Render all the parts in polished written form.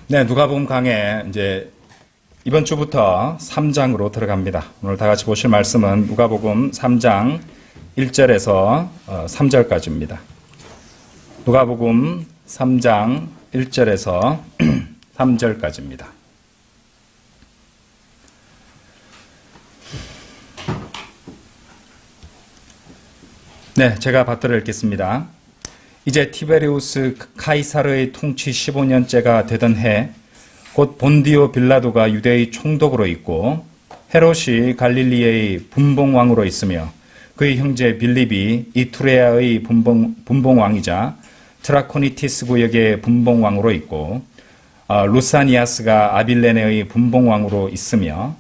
네, 누가복음 강해 이제 이번 주부터 3장으로 들어갑니다. 오늘 다 같이 보실 말씀은 누가복음 3장 1절에서 3절까지입니다. 누가복음 3장 1절에서 3절까지입니다. 네, 제가 받들어 읽겠습니다. 이제 티베리우스 카이사르의 통치 15년째가 되던 해, 곧 본디오 빌라도가 유대의 총독으로 있고 헤롯이 갈릴리의 분봉왕으로 있으며 그의 형제 빌립이 이투레아의 분봉왕이자 트라코니티스 구역의 분봉왕으로 있고 루사니아스가 아빌레네의 분봉왕으로 있으며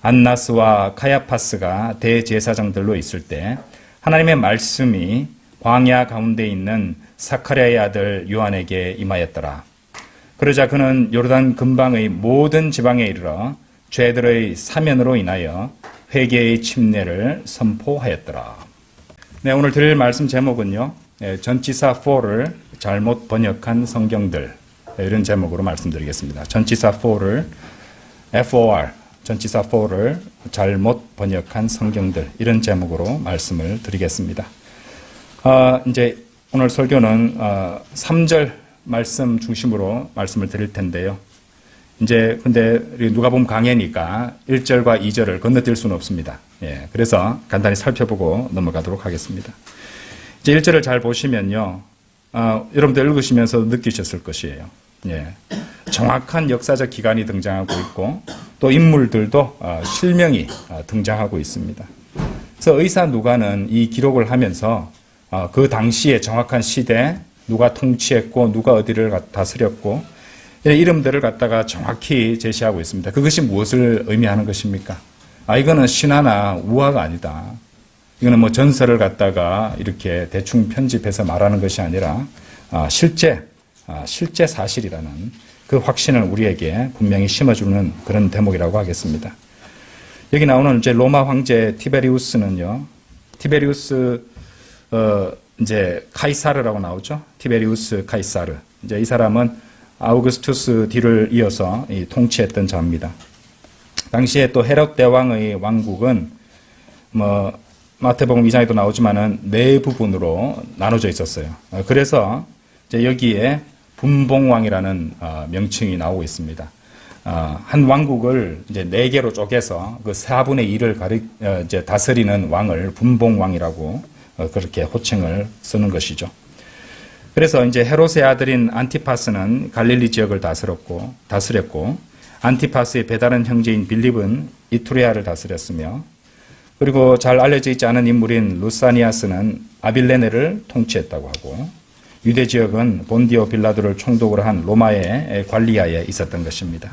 안나스와 카야파스가 대제사장들로 있을 때 하나님의 말씀이 광야 가운데 있는 사카랴의 아들 요한에게 임하였더라. 그러자 그는 요르단 근방의 모든 지방에 이르러 죄들의 사면으로 인하여 회개의 침례를 선포하였더라. 네, 오늘 드릴 말씀 제목은요, 전치사 4를 잘못 번역한 성경들, 이런 제목으로 말씀드리겠습니다. 전치사 4를 FOR, 전치사 4를 잘못 번역한 성경들, 이런 제목으로 말씀을 드리겠습니다. 이제 오늘 설교는 3절 말씀 중심으로 말씀을 드릴 텐데요. 이제 근데 누가복음 강해니까 1절과 2절을 건너뛸 수는 없습니다. 예, 그래서 간단히 살펴보고 넘어가도록 하겠습니다. 이제 1절을 잘 보시면요, 여러분들 읽으시면서 느끼셨을 것이에요. 예, 정확한 역사적 기간이 등장하고 있고 또 인물들도 실명이 등장하고 있습니다. 그래서 의사 누가는 이 기록을 하면서 그 당시의 정확한 시대, 누가 통치했고 누가 어디를 다스렸고 이런 이름들을 갖다가 정확히 제시하고 있습니다. 그것이 무엇을 의미하는 것입니까? 이거는 신화나 우화가 아니다. 이거는 뭐 전설을 갖다가 이렇게 대충 편집해서 말하는 것이 아니라 실제 사실이라는 그 확신을 우리에게 분명히 심어주는 그런 대목이라고 하겠습니다. 여기 나오는 이제 로마 황제 티베리우스는요, 티베리우스 이제 카이사르라고 나오죠. 티베리우스 카이사르. 이제 이 사람은 아우구스투스 뒤를 이어서 통치했던 자입니다. 당시에 또 헤롯 대왕의 왕국은 뭐 마태복음 2장에도 나오지만은 네 부분으로 나눠져 있었어요. 그래서 이제 여기에 분봉왕이라는 명칭이 나오고 있습니다. 한 왕국을 이제 네 개로 쪼개서 그 4분의 1을 이제 다스리는 왕을 분봉왕이라고 그렇게 호칭을 쓰는 것이죠. 그래서 이제 헤롯의 아들인 안티파스는 갈릴리 지역을 다스렸고 안티파스의 배다른 형제인 빌립은 이투레아를 다스렸으며, 그리고 잘 알려져 있지 않은 인물인 루사니아스는 아빌레네를 통치했다고 하고, 유대 지역은 본디오 빌라도를 총독으로 한 로마의 관리하에 있었던 것입니다.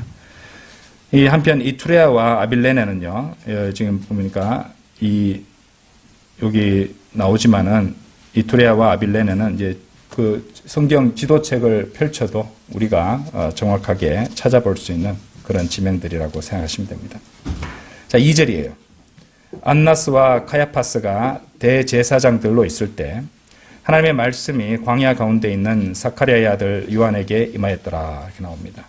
이 한편 이투레아와 아빌레네는요, 지금 보니까 여기 나오지만은 이투레아와 아빌레네는 이제 그 성경 지도책을 펼쳐도 우리가 정확하게 찾아볼 수 있는 그런 지명들이라고 생각하시면 됩니다. 자, 2절이에요. 안나스와 카야파스가 대제사장들로 있을 때 하나님의 말씀이 광야 가운데 있는 사카랴의 아들 요한에게 임하였더라, 이렇게 나옵니다.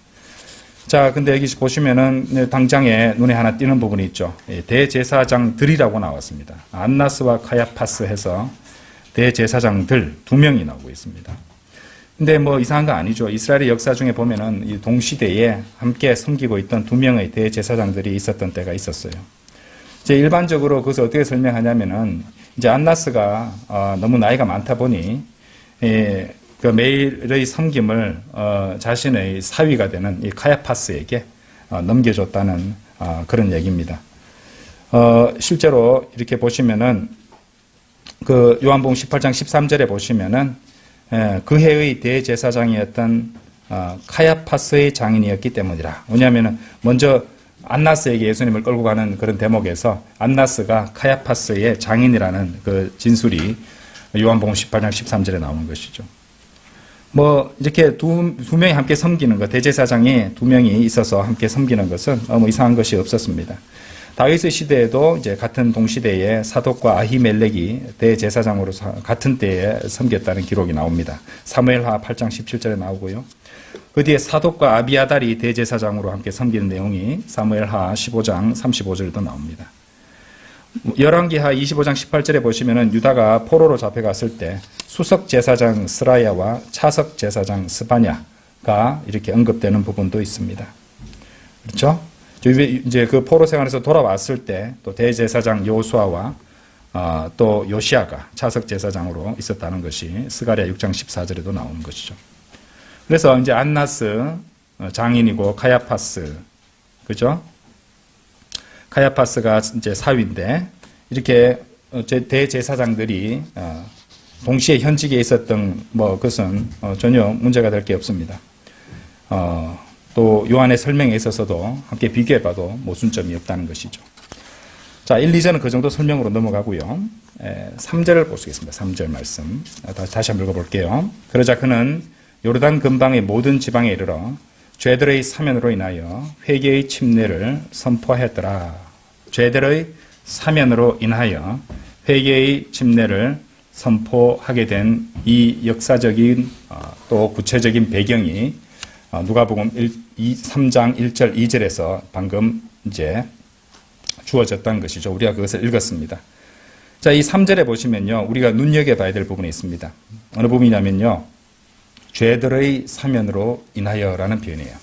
자, 근데 여기 보시면은 당장에 눈에 하나 띄는 부분이 있죠. 대제사장들이라고 나왔습니다. 안나스와 카야파스 해서 대제사장들 2명이 나오고 있습니다. 근데 뭐 이상한 거 아니죠. 이스라엘의 역사 중에 보면은 이 동시대에 함께 섬기고 있던 2명의 대제사장들이 있었던 때가 있었어요. 이제 일반적으로 그것을 어떻게 설명하냐면은 이제 안나스가 너무 나이가 많다 보니 그 매일의 섬김을 자신의 사위가 되는 이 카야파스에게 넘겨줬다는 그런 얘기입니다. 실제로 이렇게 보시면은 그 요한복음 18장 13절에 보시면은 그 해의 대제사장이었던 카야파스의 장인이었기 때문이라. 왜냐하면은 먼저 안나스에게 예수님을 끌고 가는 그런 대목에서 안나스가 카야파스의 장인이라는 그 진술이 요한복음 18장 13절에 나오는 것이죠. 뭐 이렇게 두 명이 함께 섬기는 것, 대제사장이 2명이 있어서 함께 섬기는 것은 뭐 이상한 것이 없었습니다. 다윗의 시대에도 이제 같은 동시대에 사독과 아히멜렉이 대제사장으로 같은 때에 섬겼다는 기록이 나옵니다. 사무엘하 8장 17절에 나오고요. 그 뒤에 사독과 아비아달이 대제사장으로 함께 섬기는 내용이 사무엘하 15장 35절에도 나옵니다. 열왕기하 25장 18절에 보시면은 유다가 포로로 잡혀갔을 때 수석 제사장 스라야와 차석 제사장 스바냐가 이렇게 언급되는 부분도 있습니다. 그렇죠? 이제 그 포로 생활에서 돌아왔을 때 또 대제사장 요수아와 또 요시아가 차석 제사장으로 있었다는 것이 스가랴 6장 14절에도 나오는 것이죠. 그래서 이제 안나스 장인이고 카야파스, 그죠? 카야파스가 이제 사위인데 이렇게 대제사장들이 동시에 현직에 있었던 그것은 전혀 문제가 될 게 없습니다. 또 요한의 설명에 있어서도 함께 비교해봐도 모순점이 없다는 것이죠. 자, 1, 2절은 그 정도 설명으로 넘어가고요. 3절을 보시겠습니다. 3절 말씀 다시 한번 읽어볼게요. 그러자 그는 요르단 근방의 모든 지방에 이르러 죄들의 사면으로 인하여 회개의 침례를 선포하였더라. 죄들의 사면으로 인하여 회개의 침례를 선포하게 된 이 역사적인 또 구체적인 배경이 누가복음 3장 1절 2절에서 방금 이제 주어졌다는 것이죠. 우리가 그것을 읽었습니다. 자, 이 3절에 보시면요, 우리가 눈여겨봐야 될 부분이 있습니다. 어느 부분이냐면요, 죄들의 사면으로 인하여라는 표현이에요.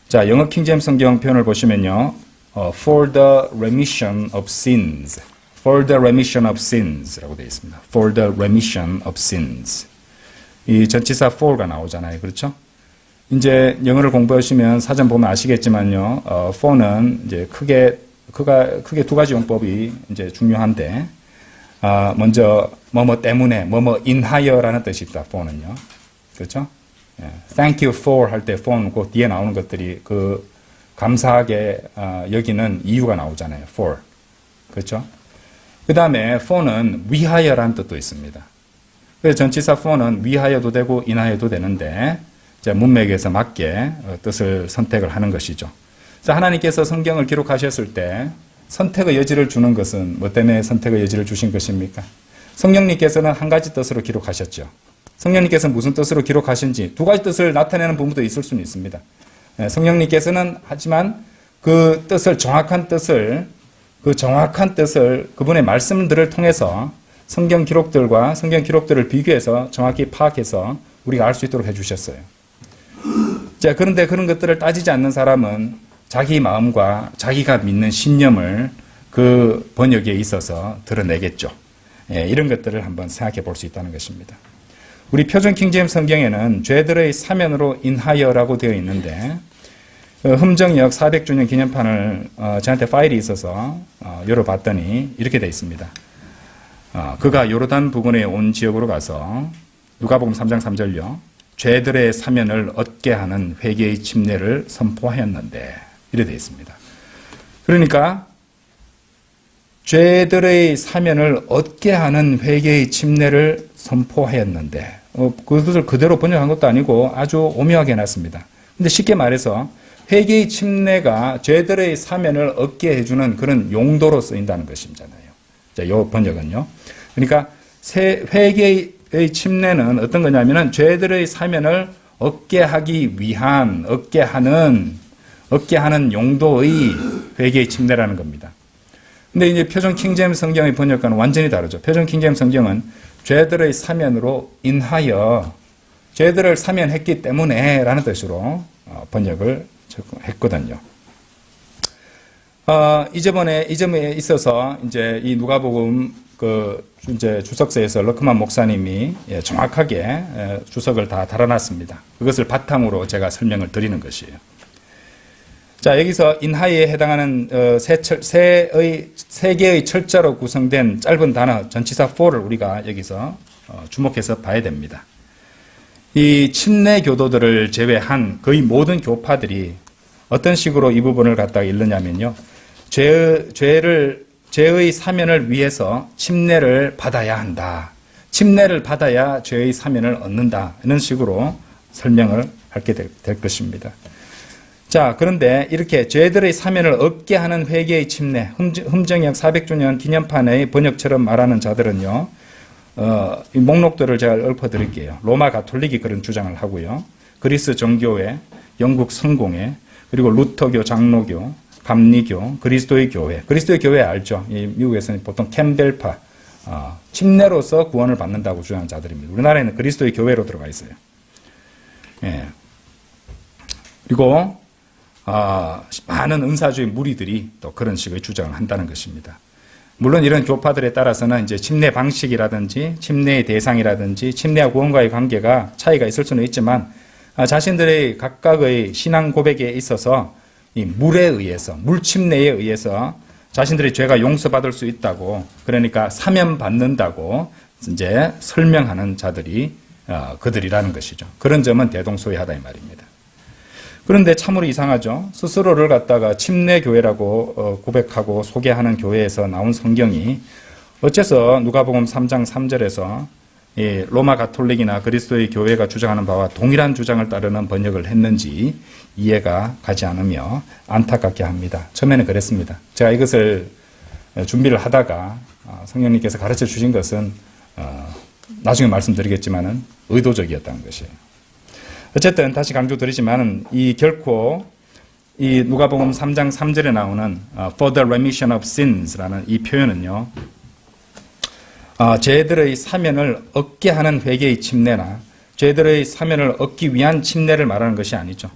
자, 영어 킹제임스 성경 표현을 보시면요, for the remission of sins, for the remission of sins라고 되어 있습니다. for the remission of sins. 이 전치사 for가 나오잖아요, 그렇죠? 이제 영어를 공부하시면 사전 보면 아시겠지만요, for는 이제 크게 두 가지 용법이 이제 중요한데, 먼저 뭐뭐 때문에, 뭐뭐 인하여라는 뜻입니다. for는요, 그렇죠? Thank you for 할 때 for는 그 뒤에 나오는 것들이 그 감사하게 여기는 이유가 나오잖아요. for, 그렇죠? 그 다음에 for는 위하여라는 뜻도 있습니다. 그래서 전치사 for는 위하여도 되고 인하여도 되는데, 문맥에서 맞게 뜻을 선택을 하는 것이죠. 그래서 하나님께서 성경을 기록하셨을 때 선택의 여지를 주는 것은 뭐 때문에 선택의 여지를 주신 것입니까? 성령님께서는 한 가지 뜻으로 기록하셨죠. 성령님께서는 무슨 뜻으로 기록하신지 두 가지 뜻을 나타내는 부분도 있을 수는 있습니다. 성령님께서는 하지만 그 뜻을 정확한 뜻을 그분의 말씀들을 통해서 성경 기록들을 비교해서 정확히 파악해서 우리가 알 수 있도록 해주셨어요. 자, 그런데 그런 것들을 따지지 않는 사람은 자기 마음과 자기가 믿는 신념을 그 번역에 있어서 드러내겠죠. 이런 것들을 한번 생각해 볼 수 있다는 것입니다. 우리 표준 킹제임스 성경에는 죄들의 사면으로 인하여라고 되어 있는데, 흠정역 400주년 기념판을 저한테 파일이 있어서 열어봤더니 이렇게 되어 있습니다. 그가 요르단 부근에 온 지역으로 가서 누가복음 3장 3절요. 죄들의 사면을 얻게 하는 회개의 침례를 선포하였는데, 이래 되어 있습니다. 그러니까 죄들의 사면을 얻게 하는 회개의 침례를 선포하였는데, 그것을 그대로 번역한 것도 아니고 아주 오묘하게 해놨습니다. 근데 쉽게 말해서 회개의 침례가 죄들의 사면을 얻게 해주는 그런 용도로 쓰인다는 것이잖아요. 자, 이 번역은요. 그러니까 회개의 침례는 어떤 거냐면은 죄들의 사면을 얻게 하기 위한, 얻게 하는 용도의 회개의 침례라는 겁니다. 근데 이제 표준 킹제임스 성경의 번역과는 완전히 다르죠. 표준 킹제임스 성경은 죄들의 사면으로 인하여, 죄들을 사면했기 때문에 라는 뜻으로 번역을 했거든요. 이 점에 있어서 이제 이 누가복음 이제 주석서에서 러크만 목사님이 정확하게 주석을 다 달아놨습니다. 그것을 바탕으로 제가 설명을 드리는 것이에요. 자, 여기서 인하여에 해당하는 세 개의 철자로 구성된 짧은 단어 전치사 for를 우리가 여기서 주목해서 봐야 됩니다. 이 침례 교도들을 제외한 거의 모든 교파들이 어떤 식으로 이 부분을 갖다가 읽느냐면요. 죄의 사면을 위해서 침례를 받아야 한다. 침례를 받아야 죄의 사면을 얻는다. 이런 식으로 설명을 하게 될 것입니다. 자, 그런데 이렇게 죄들의 사면을 얻게 하는 회개의 침례, 흠정역 400주년 기념판의 번역처럼 말하는 자들은요, 이 목록들을 제가 읊어드릴게요. 로마 가톨릭이 그런 주장을 하고요. 그리스 정교회, 영국 성공회, 그리고 루터교, 장로교, 감리교, 그리스도의 교회. 그리스도의 교회 알죠? 이 미국에서는 보통 캠벨파, 침례로서 구원을 받는다고 주장하는 자들입니다. 우리나라에는 그리스도의 교회로 들어가 있어요. 예. 그리고 많은 은사주의 무리들이 또 그런 식의 주장을 한다는 것입니다. 물론 이런 교파들에 따라서는 이제 침례 방식이라든지 침례의 대상이라든지 침례와 구원과의 관계가 차이가 있을 수는 있지만 자신들의 각각의 신앙 고백에 있어서 이 물에 의해서 물 침례에 의해서 자신들의 죄가 용서받을 수 있다고, 그러니까 사면 받는다고 이제 설명하는 자들이 그들이라는 것이죠. 그런 점은 대동소이하다 이 말입니다. 그런데 참으로 이상하죠. 스스로를 갖다가 침례교회라고 고백하고 소개하는 교회에서 나온 성경이 어째서 누가복음 3장 3절에서 이 로마 가톨릭이나 그리스도의 교회가 주장하는 바와 동일한 주장을 따르는 번역을 했는지 이해가 가지 않으며 안타깝게 합니다. 처음에는 그랬습니다. 제가 이것을 준비를 하다가 성령님께서 가르쳐 주신 것은 나중에 말씀드리겠지만은 의도적이었다는 것이에요. 어쨌든 다시 강조드리지만은 이 결코 이 누가복음 3장 3절에 나오는 for the remission of sins라는 이 표현은요, 죄들의 사면을 얻게 하는 회개의 침례나 죄들의 사면을 얻기 위한 침례를 말하는 것이 아니죠.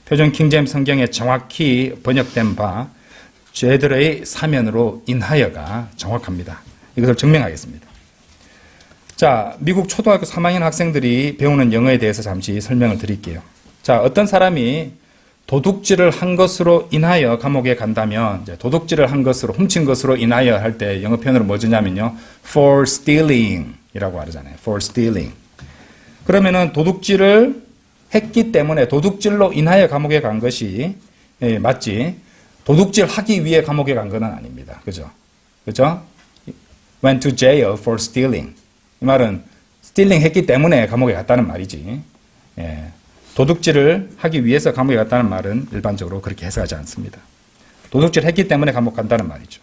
표준 킹제임스 성경에 정확히 번역된 바 죄들의 사면으로 인하여가 정확합니다. 이것을 증명하겠습니다. 자, 미국 초등학교 3학년 학생들이 배우는 영어에 대해서 잠시 설명을 드릴게요. 자, 어떤 사람이 도둑질을 한 것으로 인하여 감옥에 간다면, 이제 도둑질을 한 것으로, 훔친 것으로 인하여 할 때 영어 표현으로 뭐 주냐면요, for stealing 이라고 하잖아요. for stealing. 그러면은 도둑질을 했기 때문에 도둑질로 인하여 감옥에 간 것이 맞지, 도둑질 하기 위해 감옥에 간 건 아닙니다. 그죠? 그죠? went to jail for stealing. 이 말은 스틸링 했기 때문에 감옥에 갔다는 말이지. 예. 도둑질을 하기 위해서 감옥에 갔다는 말은 일반적으로 그렇게 해석하지 않습니다. 도둑질 했기 때문에 감옥 간다는 말이죠.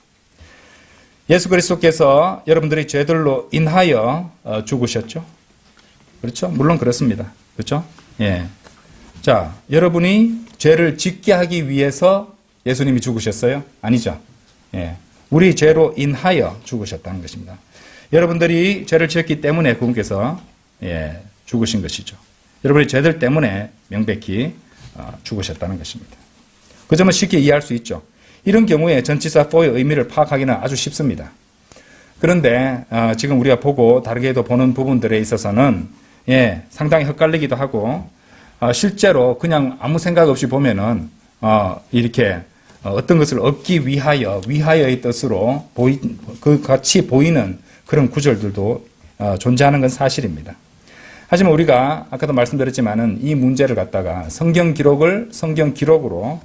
예수 그리스도께서 여러분들의 죄들로 인하여 죽으셨죠. 그렇죠? 물론 그렇습니다. 그렇죠? 예. 자, 여러분이 죄를 짓게 하기 위해서 예수님이 죽으셨어요? 아니죠. 예. 우리 죄로 인하여 죽으셨다는 것입니다. 여러분들이 죄를 지었기 때문에 그분께서 죽으신 것이죠. 여러분의 죄들 때문에 명백히 죽으셨다는 것입니다. 그 점은 쉽게 이해할 수 있죠. 이런 경우에 전치사 for의 의미를 파악하기는 아주 쉽습니다. 그런데 지금 우리가 보고 다르게도 보는 부분들에 있어서는 상당히 헷갈리기도 하고 실제로 그냥 아무 생각 없이 보면은 이렇게 어떤 것을 얻기 위하여의 뜻으로 그 같이 보이는 그런 구절들도 존재하는 건 사실입니다. 하지만 우리가 아까도 말씀드렸지만은 이 문제를 갖다가 성경 기록으로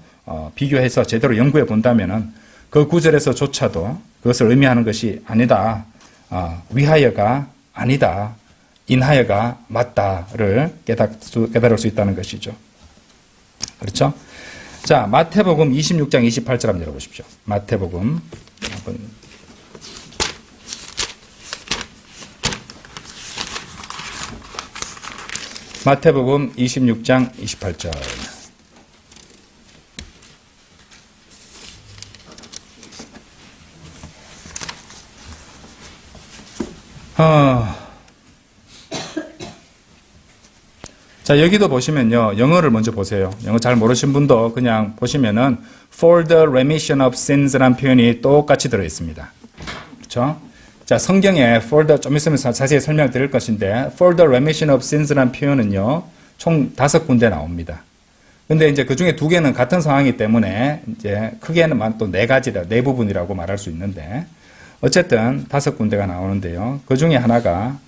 비교해서 제대로 연구해 본다면은 그 구절에서조차도 그것을 의미하는 것이 아니다. 위하여가 아니다. 인하여가 맞다를 깨달을 수 있다는 것이죠. 그렇죠? 자, 마태복음 26장 28절 한번 열어보십시오. 마태복음 마태복음 26장 28절. 자, 여기도 보시면요, 영어를 먼저 보세요. 영어 잘 모르신 분도 그냥 보시면은 for the remission of sins라는 표현이 똑같이 들어있습니다. 그렇죠? 자, 성경에 for the, 좀 있으면 자세히 설명을 드릴 것인데 for the remission of sins라는 표현은요, 총 5군데 나옵니다. 근데 이제 그 중에 2개는 같은 상황이기 때문에 이제 크게는 또 4가지라, 4부분이라고 말할 수 있는데 어쨌든 5군데가 나오는데요. 그 중에 하나가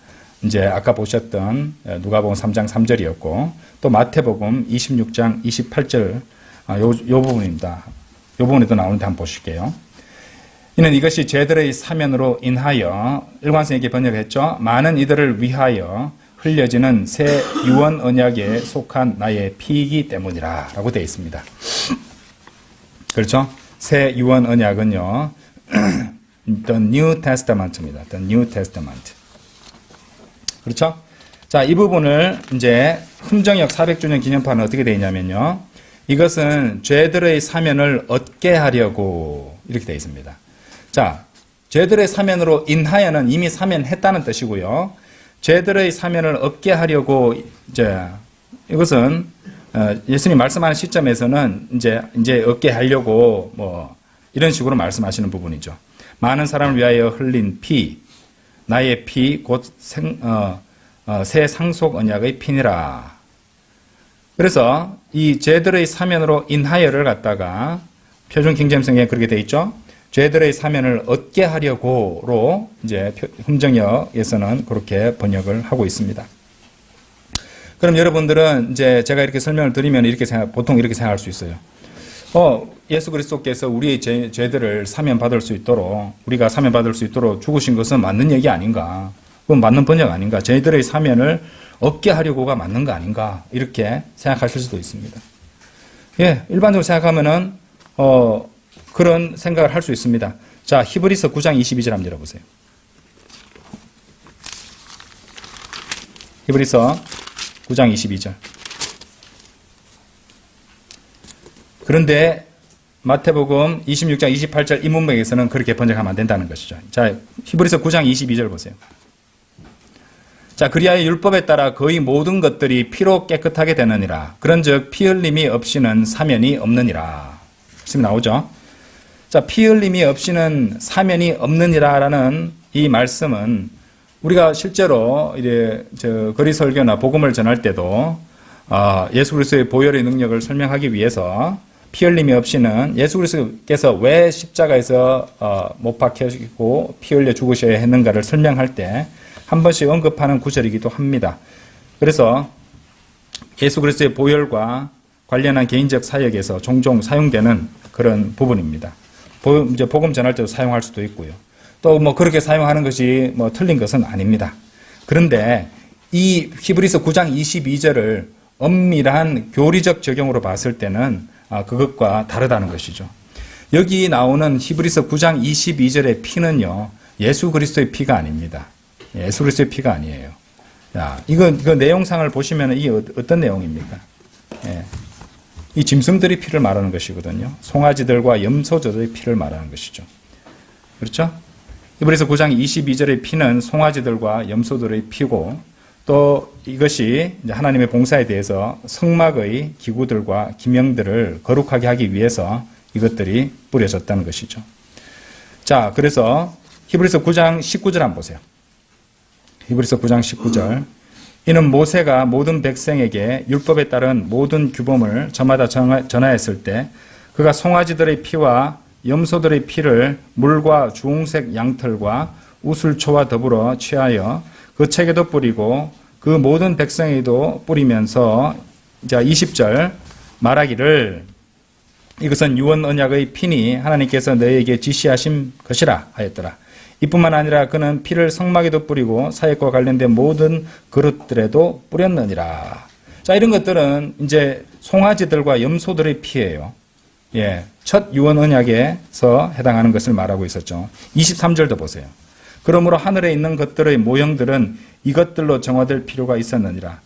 이제 아까 보셨던 누가복음 3장 3절이었고 또 마태복음 26장 28절 요 부분입니다. 요 부분에도 나오는데 한번 보실게요. 이는 이것이 죄들의 사면으로 인하여 일관성있게 번역했죠. 많은 이들을 위하여 흘려지는 새 유언 언약에 속한 나의 피이기 때문이라 라고 되어 있습니다. 그렇죠? 새 유언 언약은요. The New Testament입니다. The New Testament. 그렇죠? 자, 이 부분을 이제 흠정역 400주년 기념판은 어떻게 되어 있냐면요. 이것은 죄들의 사면을 얻게 하려고 이렇게 되어 있습니다. 자, 죄들의 사면으로 인하여는 이미 사면했다는 뜻이고요. 죄들의 사면을 얻게 하려고 이제 이것은 예수님 말씀하는 시점에서는 이제 얻게 하려고 뭐 이런 식으로 말씀하시는 부분이죠. 많은 사람을 위하여 흘린 피, 나의 피 곧 새 상속 언약의 피니라. 그래서 이 죄들의 사면으로 인하여를 갖다가 표준 킹제임스에 그렇게 돼 있죠. 죄들의 사면을 얻게 하려고로 이제 흠정역에서는 그렇게 번역을 하고 있습니다. 그럼 여러분들은 이제 제가 이렇게 설명을 드리면 보통 이렇게 생각할 수 있어요. 예수 그리스도께서 우리의 죄들을 사면받을 수 있도록, 우리가 사면받을 수 있도록 죽으신 것은 맞는 얘기 아닌가? 그건 맞는 번역 아닌가? 죄들의 사면을 얻게 하려고가 맞는 거 아닌가? 이렇게 생각하실 수도 있습니다. 예, 일반적으로 생각하면은, 그런 생각을 할 수 있습니다. 자, 히브리서 9장 22절 한번 열어보세요. 히브리서 9장 22절. 그런데 마태복음 26장 28절 이 문맥에서는 그렇게 번역하면 안 된다는 것이죠. 자, 히브리서 9장 22절 보세요. 자, 그리하여 율법에 따라 거의 모든 것들이 피로 깨끗하게 되느니라. 그런즉 피 흘림이 없이는 사면이 없느니라. 말씀이 나오죠. 자, 피 흘림이 없이는 사면이 없느니라라는 이 말씀은 우리가 실제로 이제 거리 설교나 복음을 전할 때도 예수 그리스도의 보혈의 능력을 설명하기 위해서 피 흘림이 없이는 예수 그리스도께서 왜 십자가에서 못 박히시고 피 흘려 죽으셔야 했는가를 설명할 때 한 번씩 언급하는 구절이기도 합니다. 그래서 예수 그리스도의 보혈과 관련한 개인적 사역에서 종종 사용되는 그런 부분입니다. 이제 복음 전할 때도 사용할 수도 있고요. 또 뭐 그렇게 사용하는 것이 뭐 틀린 것은 아닙니다. 그런데 이 히브리서 9장 22절을 엄밀한 교리적 적용으로 봤을 때는 그것과 다르다는 것이죠. 여기 나오는 히브리서 9장 22절의 피는요, 예수 그리스도의 피가 아닙니다. 예수 그리스도의 피가 아니에요. 야, 이거 내용상을 보시면 이게 어떤 내용입니까? 예. 이 짐승들의 피를 말하는 것이거든요. 송아지들과 염소들의 피를 말하는 것이죠. 그렇죠? 히브리서 9장 22절의 피는 송아지들과 염소들의 피고, 또 이것이 이제 하나님의 봉사에 대해서 성막의 기구들과 기명들을 거룩하게 하기 위해서 이것들이 뿌려졌다는 것이죠. 자, 그래서 히브리서 9장 19절 한번 보세요. 히브리서 9장 19절. 이는 모세가 모든 백성에게 율법에 따른 모든 규범을 저마다 전하였을 때 그가 송아지들의 피와 염소들의 피를 물과 주홍색 양털과 우슬초와 더불어 취하여 그 책에도 뿌리고 그 모든 백성에도 뿌리면서, 자, 20절 말하기를 이것은 유언 언약의 피니 하나님께서 너희에게 지시하신 것이라 하였더라. 이뿐만 아니라 그는 피를 성막에도 뿌리고 사역과 관련된 모든 그릇들에도 뿌렸느니라. 자, 이런 것들은 이제 송아지들과 염소들의 피예요. 예, 첫 유언 언약에서 해당하는 것을 말하고 있었죠. 23절도 보세요. 그러므로 하늘에 있는 것들의 모형들은 이것들로 정화될 필요가 있었느니라.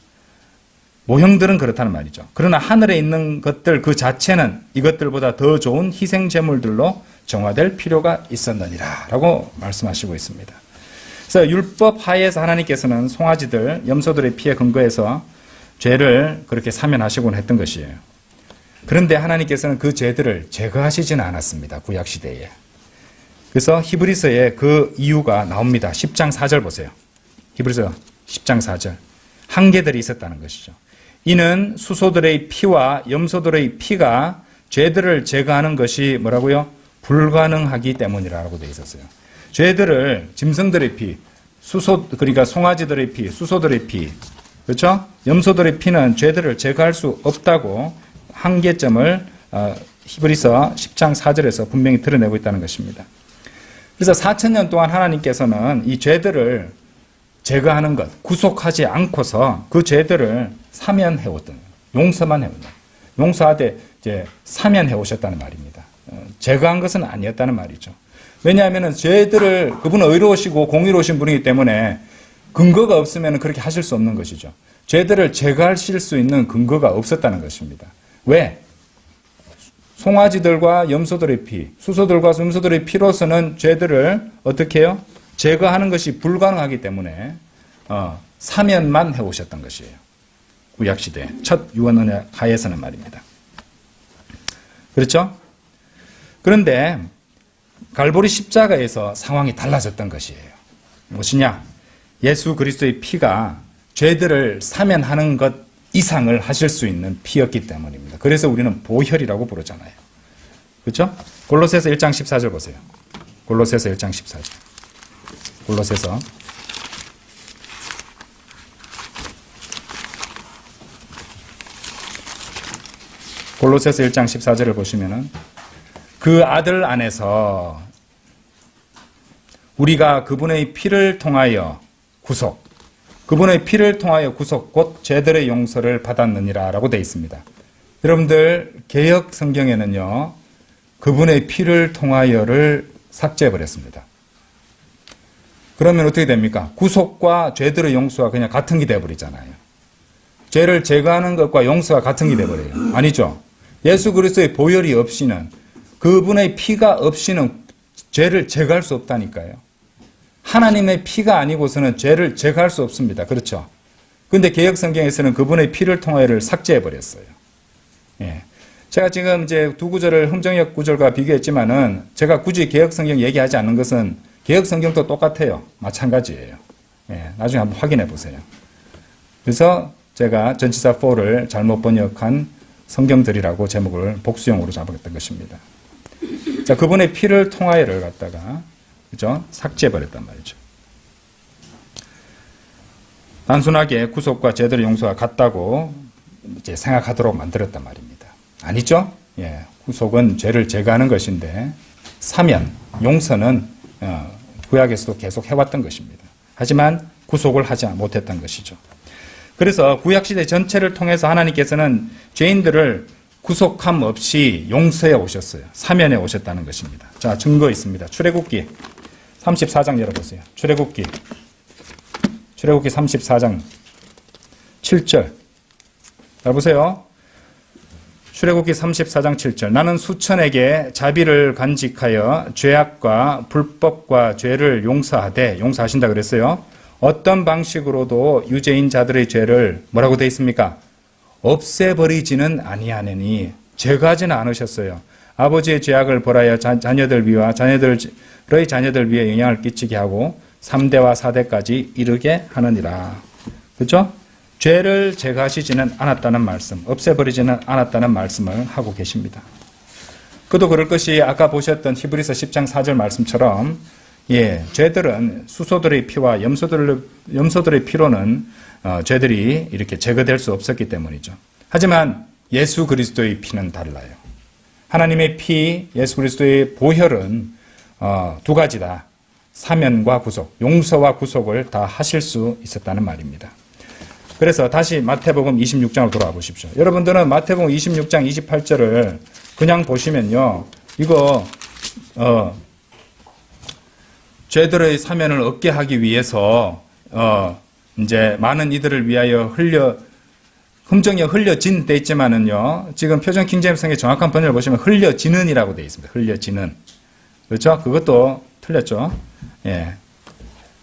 모형들은 그렇다는 말이죠. 그러나 하늘에 있는 것들 그 자체는 이것들보다 더 좋은 희생 제물들로 정화될 필요가 있었느니라 라고 말씀하시고 있습니다. 그래서 율법 하에서 하나님께서는 송아지들, 염소들의 피에 근거해서 죄를 그렇게 사면하시곤 했던 것이에요. 그런데 하나님께서는 그 죄들을 제거하시지는 않았습니다. 구약시대에. 그래서 히브리서에 그 이유가 나옵니다. 10장 4절 보세요. 히브리서 10장 4절. 한계들이 있었다는 것이죠. 이는 수소들의 피와 염소들의 피가 죄들을 제거하는 것이 뭐라고요? 불가능하기 때문이라고 되어 있었어요. 죄들을 짐승들의 피, 그러니까 송아지들의 피, 수소들의 피, 그렇죠? 염소들의 피는 죄들을 제거할 수 없다고 한계점을 히브리서 10장 4절에서 분명히 드러내고 있다는 것입니다. 그래서 4,000년 동안 하나님께서는 이 죄들을 제거하는 것, 구속하지 않고서 그 죄들을 사면해 오던, 용서만 해 오던, 용서하되 이제 사면해 오셨다는 말입니다. 제거한 것은 아니었다는 말이죠. 왜냐하면 죄들을 그분은 의로우시고 공의로우신 분이기 때문에 근거가 없으면 그렇게 하실 수 없는 것이죠. 죄들을 제거하실 수 있는 근거가 없었다는 것입니다. 왜? 송아지들과 염소들의 피, 수소들과 염소들의 피로서는 죄들을 어떻게 해요? 제거하는 것이 불가능하기 때문에 사면만 해오셨던 것이에요. 구약시대 첫 유언 언약 하에서는 말입니다. 그렇죠? 그런데 갈보리 십자가에서 상황이 달라졌던 것이에요. 무엇이냐? 예수 그리스도의 피가 죄들을 사면하는 것 이상을 하실 수 있는 피였기 때문입니다. 그래서 우리는 보혈이라고 부르잖아요. 그렇죠? 골로새서 1장 14절 보세요. 골로새서 1장 14절. 골로새서 1장 14절을 보시면은 그 아들 안에서 우리가 그분의 피를 통하여 구속, 그분의 피를 통하여 구속 곧 죄들의 용서를 받았느니라 라고 되어 있습니다. 여러분들 개역 성경에는요 그분의 피를 통하여를 삭제해버렸습니다. 그러면 어떻게 됩니까? 구속과 죄들의 용서가 그냥 같은 게 되어버리잖아요. 죄를 제거하는 것과 용서가 같은 게 되어버려요. 아니죠. 예수 그리스도의 보혈이 없이는, 그분의 피가 없이는 죄를 제거할 수 없다니까요. 하나님의 피가 아니고서는 죄를 제거할 수 없습니다. 그렇죠? 그런데 개역성경에서는 그분의 피를 통하여를 삭제해버렸어요. 예. 제가 지금 이제 두 구절을 흥정역 구절과 비교했지만은 제가 굳이 개역성경 얘기하지 않는 것은 개역성경도 똑같아요. 마찬가지예요. 예. 나중에 한번 확인해 보세요. 그래서 제가 전치사 for를 잘못 번역한 성경들이라고 제목을 복수용으로 잡았던 것입니다. 자, 그분의 피를 통하여를 갖다가 그죠? 삭제해버렸단 말이죠. 단순하게 구속과 죄들의 용서가 같다고 이제 생각하도록 만들었단 말입니다. 아니죠? 예, 구속은 죄를 제거하는 것인데 사면, 용서는 구약에서도 계속 해왔던 것입니다. 하지만 구속을 하지 못했던 것이죠. 그래서 구약시대 전체를 통해서 하나님께서는 죄인들을 구속함 없이 용서해 오셨어요. 사면해 오셨다는 것입니다. 자, 증거 있습니다. 출애굽기 34장 열어보세요. 출애굽기 34장 7절. 자, 보세요. 출애굽기 34장 7절. 나는 수천에게 자비를 간직하여 죄악과 불법과 죄를 용서하신다 그랬어요. 어떤 방식으로도 유죄인 자들의 죄를 뭐라고 되어 있습니까? 없애버리지는 아니하느니, 제거하지는 않으셨어요. 아버지의 죄악을 벌하여 자녀들 위와 자녀들의 자녀들 위에 영향을 끼치게 하고 3대와 4대까지 이르게 하느니라. 그렇죠? 죄를 제거하시지는 않았다는 말씀, 없애버리지는 않았다는 말씀을 하고 계십니다. 그도 그럴 것이 아까 보셨던 히브리서 10장 4절 말씀처럼 죄들은 수소들의 피와 염소들의 피로는 죄들이 이렇게 제거될 수 없었기 때문이죠. 하지만 예수 그리스도의 피는 달라요. 하나님의 피, 예수 그리스도의 보혈은 두 가지다. 사면과 구속, 용서와 구속을 다 하실 수 있었다는 말입니다. 그래서 다시 마태복음 26장으로 돌아와 보십시오. 여러분들은 마태복음 26장 28절을 그냥 보시면요, 이거 죄들의 사면을 얻게 하기 위해서 이제 많은 이들을 위하여 흠정이 흘려진 돼 있지만은요, 지금 표준 킹제임스의 정확한 번역을 보시면 흘려지는이라고 돼 있습니다. 흘려지는. 그렇죠? 그것도 틀렸죠? 예.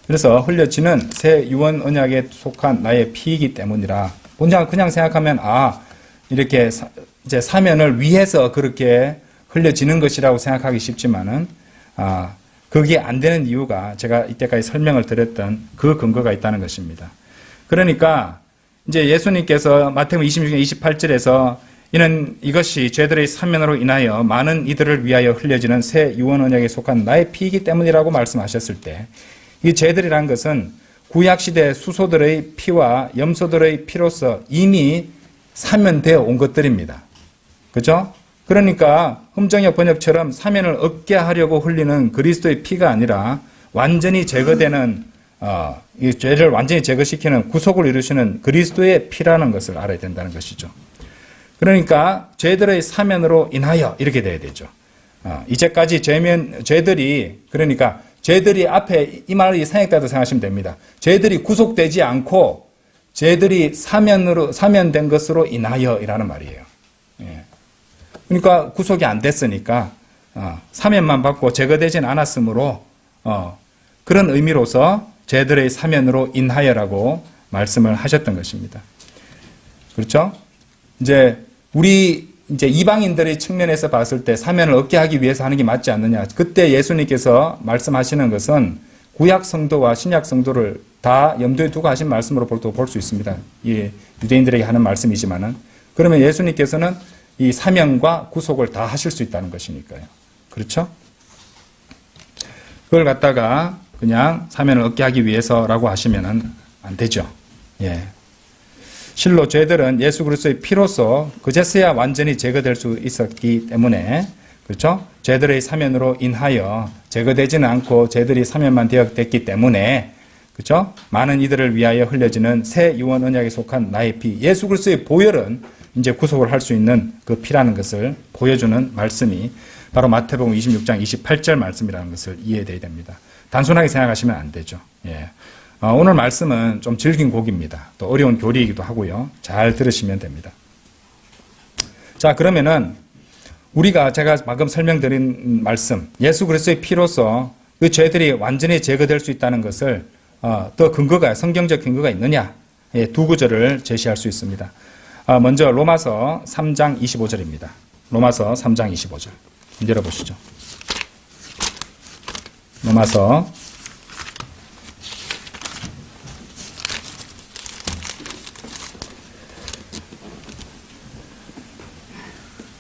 그래서 흘려지는 새 유언 언약에 속한 나의 피이기 때문이라. 그냥 생각하면 이렇게 이제 사면을 위해서 그렇게 흘려지는 것이라고 생각하기 쉽지만은 그게 안 되는 이유가 제가 이때까지 설명을 드렸던 그 근거가 있다는 것입니다. 그러니까 이제 예수님께서 마태복음 26장 28절에서 이것이 죄들의 사면으로 인하여 많은 이들을 위하여 흘려지는 새 유언 언약에 속한 나의 피이기 때문이라고 말씀하셨을 때, 이 죄들이라는 것은 구약시대 수소들의 피와 염소들의 피로서 이미 사면되어 온 것들입니다. 그죠? 그러니까 흠정역 번역처럼 사면을 얻게 하려고 흘리는 그리스도의 피가 아니라 완전히 제거되는 이 죄를 완전히 제거시키는 구속을 이루시는 그리스도의 피라는 것을 알아야 된다는 것이죠. 그러니까 죄들의 사면으로 인하여 이렇게 돼야 되죠. 이제까지 죄들이, 그러니까 죄들이 앞에 이 말이 생략되다고 생각하시면 됩니다. 죄들이 구속되지 않고 죄들이 사면된 것으로 인하여 이라는 말이에요. 예. 그러니까 구속이 안 됐으니까 사면만 받고 제거되진 않았으므로 그런 의미로서 죄들의 사면으로 인하여라고 말씀을 하셨던 것입니다. 그렇죠? 이제 이방인들의 측면에서 봤을 때 사면을 얻게 하기 위해서 하는 게 맞지 않느냐. 그때 예수님께서 말씀하시는 것은 구약 성도와 신약 성도를 다 염두에 두고 하신 말씀으로 볼 수 있습니다. 이 유대인들에게 하는 말씀이지만은, 그러면 예수님께서는 이 사면과 구속을 다 하실 수 있다는 것이니까요. 그렇죠? 그걸 갖다가 그냥 사면을 얻게 하기 위해서라고 하시면은 안 되죠. 예. 실로 죄들은 예수 그리스도의 피로서 그제서야 완전히 제거될 수 있었기 때문에, 그렇죠? 죄들의 사면으로 인하여 제거되지는 않고 죄들이 사면만 되었기 때문에, 그렇죠? 많은 이들을 위하여 흘려지는 새 유언 언약에 속한 나의 피, 예수 그리스도의 보혈은 이제 구속을 할 수 있는 그 피라는 것을 보여주는 말씀이 바로 마태복음 26장 28절 말씀이라는 것을 이해해야 됩니다. 단순하게 생각하시면 안 되죠. 예. 오늘 말씀은 좀 질긴 곡입니다. 또 어려운 교리이기도 하고요. 잘 들으시면 됩니다. 자, 그러면은 제가 방금 설명드린 말씀, 예수 그리스도의 피로서 그 죄들이 완전히 제거될 수 있다는 것을 더 성경적 근거가 있느냐? 예, 두 구절을 제시할 수 있습니다. 먼저 로마서 3장 25절입니다. 로마서 3장 25절. 열어보시죠. 로마서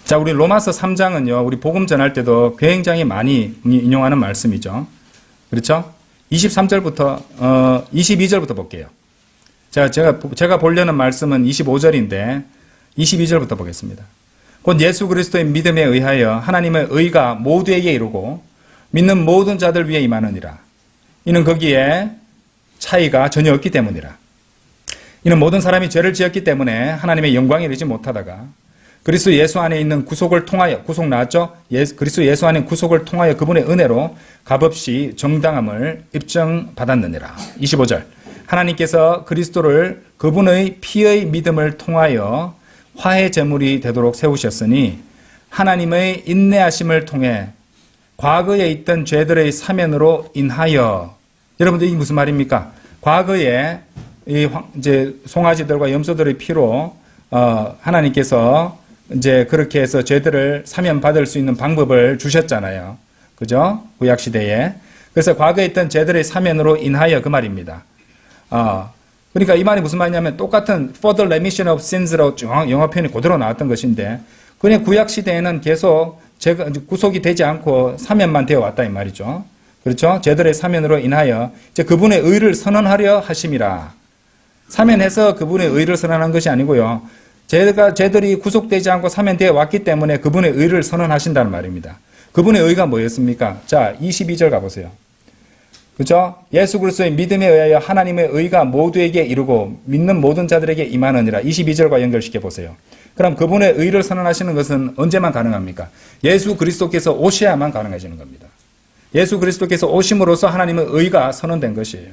자, 우리 로마서 3장은요, 우리 복음 전할 때도 굉장히 많이 인용하는 말씀이죠. 그렇죠? 23절부터, 22절부터 볼게요. 제가 보려는 말씀은 25절인데, 22절부터 보겠습니다. 곧 예수 그리스도의 믿음에 의하여 하나님의 의가 모두에게 이루고, 믿는 모든 자들 위에 임하느니라. 이는 거기에 차이가 전혀 없기 때문이라. 이는 모든 사람이 죄를 지었기 때문에 하나님의 영광에 이르지 못하다가, 그리스도 예수 안에 있는 구속 나왔죠? 그리스도 예수 안에 구속을 통하여 그분의 은혜로 값없이 정당함을 입증받았느니라. 25절. 하나님께서 그리스도를 그분의 피의 믿음을 통하여 화해 제물이 되도록 세우셨으니 하나님의 인내하심을 통해 과거에 있던 죄들의 사면으로 인하여, 여러분들 이게 무슨 말입니까? 과거에 이제 송아지들과 염소들의 피로 하나님께서 이제 그렇게 해서 죄들을 사면받을 수 있는 방법을 주셨잖아요. 그죠? 구약시대에. 그래서 과거에 있던 죄들의 사면으로 인하여 그 말입니다. 그러니까 이 말이 무슨 말이냐면 똑같은 for the remission of sins라고 영어 표현이 그대로 나왔던 것인데, 그냥 구약시대에는 계속 구속이 되지 않고 사면만 되어 왔다 이 말이죠. 그렇죠? 죄들의 사면으로 인하여 이제 그분의 의를 선언하려 하심이라. 사면해서 그분의 의를 선언한 것이 아니고요. 죄들이 구속되지 않고 사면되어 왔기 때문에 그분의 의를 선언하신다는 말입니다. 그분의 의가 뭐였습니까? 자, 22절 가보세요. 그죠? 예수 그리스도의 믿음에 의하여 하나님의 의가 모두에게 이루고 믿는 모든 자들에게 임하느니라. 22절과 연결시켜 보세요. 그럼 그분의 의를 선언하시는 것은 언제만 가능합니까? 예수 그리스도께서 오셔야만 가능해지는 겁니다. 예수 그리스도께서 오심으로써 하나님의 의가 선언된 것이에요.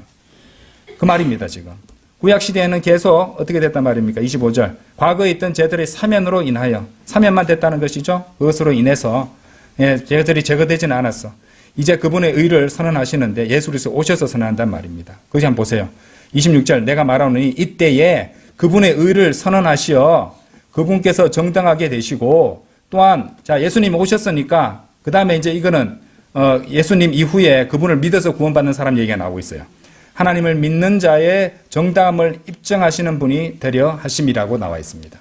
그 말입니다, 지금. 구약시대에는 계속 어떻게 됐단 말입니까? 25절. 과거에 있던 죄들의 사면으로 인하여, 사면만 됐다는 것이죠. 그것으로 인해서 죄들이 제거되지는 않았어. 이제 그분의 의를 선언하시는데 예수 그리스도 오셔서 선언한단 말입니다. 그것이 한번 보세요. 26절. 내가 말하노니 이때에 그분의 의를 선언하시어 그분께서 정당하게 되시고, 또한 자 예수님 오셨으니까 그 다음에 이제 이거는 예수님 이후에 그분을 믿어서 구원받는 사람 얘기가 나오고 있어요. 하나님을 믿는 자의 정당함을 입증하시는 분이 되려 하심이라고 나와 있습니다.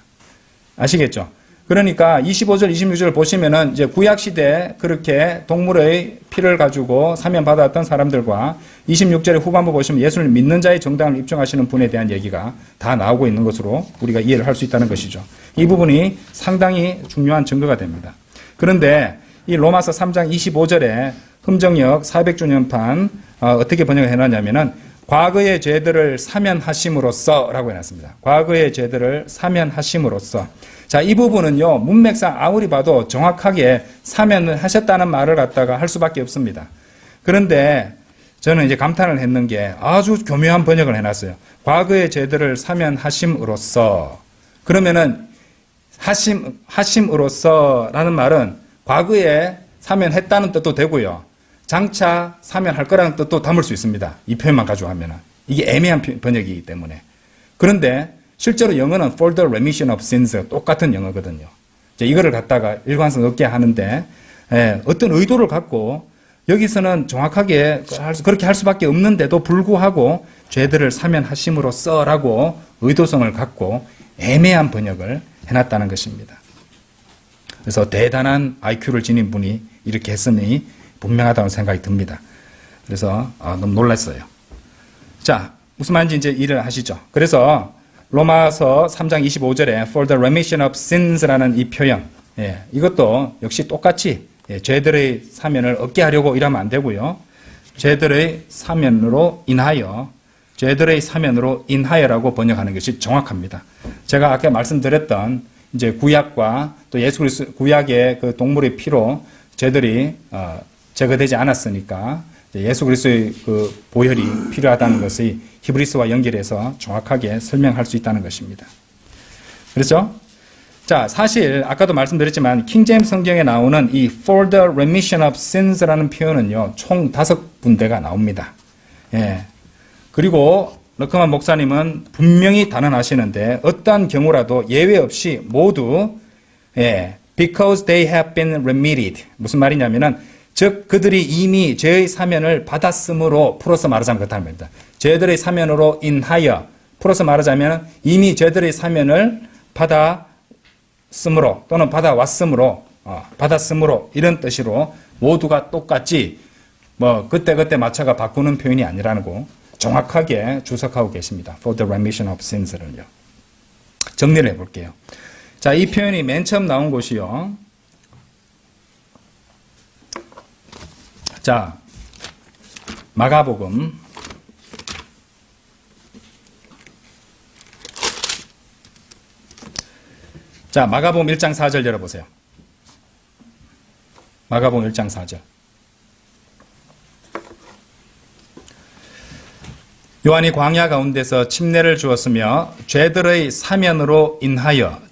아시겠죠? 그러니까 25절, 26절 보시면은 이제 구약시대 그렇게 동물의 피를 가지고 사면 받았던 사람들과 26절의 후반부 보시면 예수를 믿는 자의 정당을 입증하시는 분에 대한 얘기가 다 나오고 있는 것으로 우리가 이해를 할 수 있다는 것이죠. 이 부분이 상당히 중요한 증거가 됩니다. 그런데 이 로마서 3장 25절에 흠정역 400주년판 어떻게 번역을 해놨냐면은 과거의 죄들을 사면하심으로써라고 해놨습니다. 과거의 죄들을 사면하심으로써. 자, 이 부분은요, 문맥상 아무리 봐도 정확하게 사면을 하셨다는 말을 갖다가 할 수밖에 없습니다. 그런데 저는 이제 감탄을 했는 게 아주 교묘한 번역을 해놨어요. 과거의 죄들을 사면하심으로써. 그러면은 하심으로써라는 말은 과거에 사면했다는 뜻도 되고요. 장차 사면할 거라는 뜻도 담을 수 있습니다. 이 표현만 가지고 하면은. 이게 애매한 번역이기 때문에. 그런데 실제로 영어는 for the remission of sins 똑같은 영어거든요. 이제 이거를 갖다가 일관성 없게 하는데 어떤 의도를 갖고 여기서는 정확하게 그렇게 할 수밖에 없는데도 불구하고 죄들을 사면하심으로써라고 의도성을 갖고 애매한 번역을 해놨다는 것입니다. 그래서 대단한 IQ를 지닌 분이 이렇게 했으니 분명하다는 생각이 듭니다. 그래서 너무 놀랐어요. 자, 무슨 말인지 이제 이해를 하시죠. 그래서 로마서 3장 25절에 for the remission of sins라는 이 표현, 이것도 역시 똑같이 죄들의 사면을 얻게 하려고 이러면 안 되고요. 죄들의 사면으로 인하여라고 번역하는 것이 정확합니다. 제가 아까 말씀드렸던 이제 구약과 또 예수 그리스도 구약의 그 동물의 피로 죄들이 제거되지 않았으니까 예수 그리스도의 그 보혈이 필요하다는 것이 히브리서와 연결해서 정확하게 설명할 수 있다는 것입니다. 그렇죠? 자, 사실 아까도 말씀드렸지만 킹제임스 성경에 나오는 이 for the remission of sins라는 표현은요, 총 5군데가 나옵니다. 그리고 러커만 목사님은 분명히 단언하시는데 어떠한 경우라도 예외 없이 모두 because they have been remitted. 무슨 말이냐면은 즉 그들이 이미 죄의 사면을 받았으므로 풀어서 말하자면 그렇다는 겁니다. 죄들의 사면으로 인하여 풀어서 말하자면 이미 죄들의 사면을 받았으므로 또는 받았으므로 이런 뜻으로 모두가 똑같이 그때 맞춰가 바꾸는 표현이 아니라고 정확하게 주석하고 계십니다. For the remission of sins를요. 정리를 해볼게요. 자, 이 표현이 맨 처음 나온 곳이요. 자, 마가복음 1장 4절 열어보세요. 마가복음 1장 4절. 요한이 광야 가운데서 침례를 주었으며 죄들의 사면으로 인하여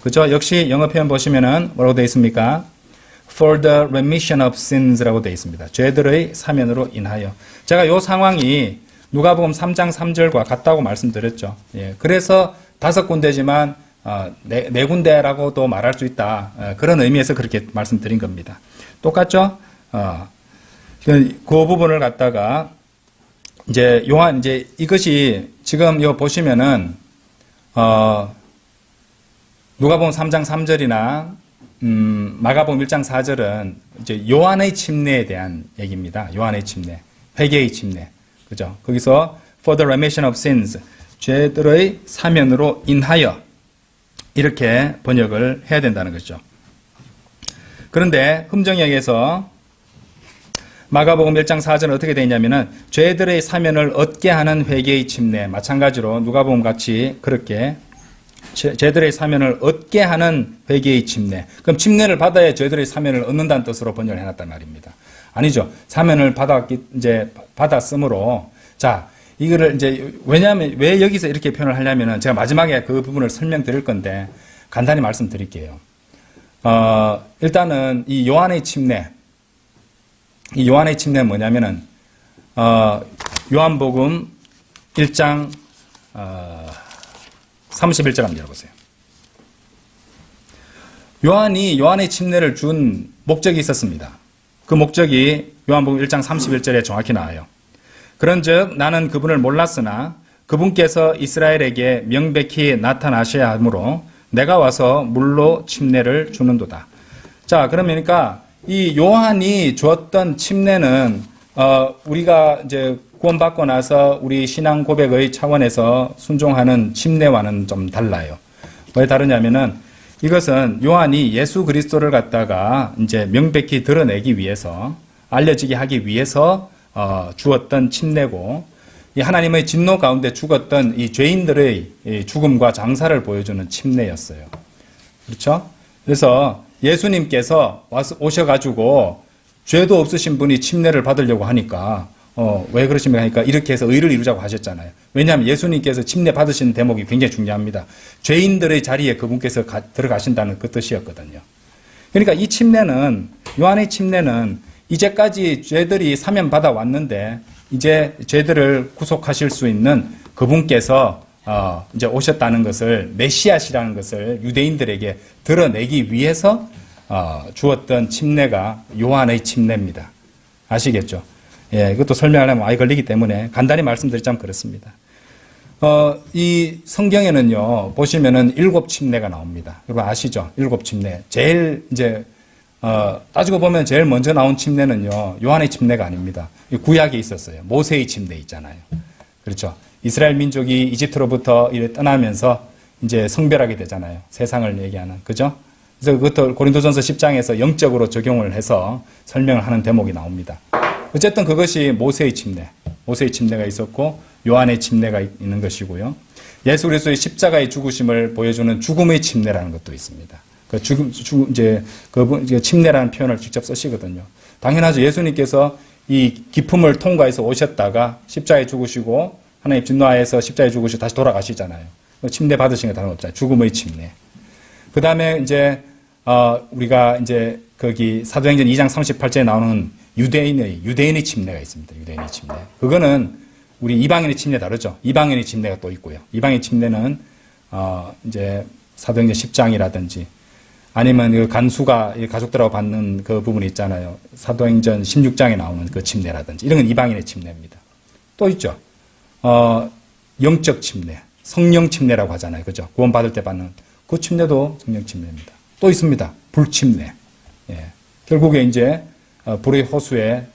그죠? 역시 영어 표현 보시면은 뭐라고 되어 있습니까? For the remission of sins라고 되어 있습니다. 죄들의 사면으로 인하여. 제가 이 상황이 누가복음 3장 3절과 같다고 말씀드렸죠. 그래서 5군데지만 네 군데라고도 말할 수 있다. 그런 의미에서 그렇게 말씀드린 겁니다. 똑같죠? 그 부분을 갖다가 이제 이것이 지금 요 보시면은 누가복음 3장 3절이나 마가복음 1장 4절은 이제 요한의 침례에 대한 얘기입니다. 요한의 침례, 회개의 침례, 그죠? 거기서 for the remission of sins, 죄들의 사면으로 인하여 이렇게 번역을 해야 된다는 거죠. 그런데 흠정역에서 마가복음 1장 4절은 어떻게 되어 있냐면은 죄들의 사면을 얻게 하는 회개의 침례, 마찬가지로 누가복음 같이 그렇게 죄들의 사면을 얻게 하는 회개의 침례. 그럼 침례를 받아야 죄들의 사면을 얻는다는 뜻으로 번역을 해놨단 말입니다. 아니죠. 사면을 받았으므로. 자, 이거를 이제, 왜냐하면, 왜 여기서 이렇게 표현을 하려면은 제가 마지막에 그 부분을 설명드릴 건데, 간단히 말씀드릴게요. 일단은 이 요한의 침례는 뭐냐면은, 요한복음 1장, 31절 한번 열어보세요. 요한이 요한의 침례를 준 목적이 있었습니다. 그 목적이 요한복음 1장 31절에 정확히 나와요. 그런즉 나는 그분을 몰랐으나 그분께서 이스라엘에게 명백히 나타나셔야 하므로 내가 와서 물로 침례를 주는도다. 자, 그러니까 이 요한이 주었던 침례는 우리가 이제 구원받고 나서 우리 신앙 고백의 차원에서 순종하는 침례와는 좀 달라요. 왜 다르냐면은 이것은 요한이 예수 그리스도를 갖다가 이제 명백히 드러내기 위해서, 알려지게 하기 위해서 주었던 침례고, 이 하나님의 진노 가운데 죽었던 이 죄인들의 이 죽음과 장사를 보여주는 침례였어요. 그렇죠? 그래서 예수님께서 오셔가지고 죄도 없으신 분이 침례를 받으려고 하니까 왜 그러십니까 하니까 이렇게 해서 의를 이루자고 하셨잖아요. 왜냐하면 예수님께서 침례 받으시는 대목이 굉장히 중요합니다. 죄인들의 자리에 그분께서 들어가신다는 그 뜻이었거든요. 그러니까 이 침례는, 요한의 침례는 이제까지 죄들이 사면받아 왔는데 이제 죄들을 구속하실 수 있는 그분께서 이제 오셨다는 것을, 메시아시라는 것을 유대인들에게 드러내기 위해서 주었던 침례가 요한의 침례입니다. 아시겠죠? 예, 이것도 설명하려면 많이 걸리기 때문에 간단히 말씀드리자면 그렇습니다. 이 성경에는요, 보시면은 7 침례가 나옵니다. 여러분 아시죠? 7 침례. 제일 이제, 따지고 보면 제일 먼저 나온 침례는요, 요한의 침례가 아닙니다. 구약에 있었어요. 모세의 침례 있잖아요. 그렇죠? 이스라엘 민족이 이집트로부터 이래 떠나면서 이제 성별하게 되잖아요. 세상을 얘기하는. 그죠? 그래서 그것도 고린도전서 10장에서 영적으로 적용을 해서 설명을 하는 대목이 나옵니다. 어쨌든 그것이 모세의 침례, 모세의 침례가 있었고 요한의 침례가 있는 것이고요. 예수 그리스도의 십자가의 죽으심을 보여주는 죽음의 침례라는 것도 있습니다. 그 이제 침례라는 표현을 직접 쓰시거든요. 당연하죠. 예수님께서 이 기품을 통과해서 오셨다가 십자가에 죽으시고 하나님 진노하에서 십자가에 죽으시고 다시 돌아가시잖아요. 침례 받으신 게 다른 없잖아요. 죽음의 침례. 그 다음에 이제 우리가 이제 거기 사도행전 2장 38절에 나오는 유대인의 침례가 있습니다. 유대인의 침례. 그거는 우리 이방인의 침례 다르죠. 이방인의 침례가 또 있고요. 이방인 침례는 이제 사도행전 10장이라든지 아니면 그 간수가 가족들하고 받는 그 부분이 있잖아요. 사도행전 16장에 나오는 그 침례라든지 이런 건 이방인의 침례입니다. 또 있죠. 영적 침례, 성령 침례라고 하잖아요. 그죠? 구원 받을 때 받는 그 침례도 성령 침례입니다. 또 있습니다. 불 침례. 예. 결국에 이제 불의 호수에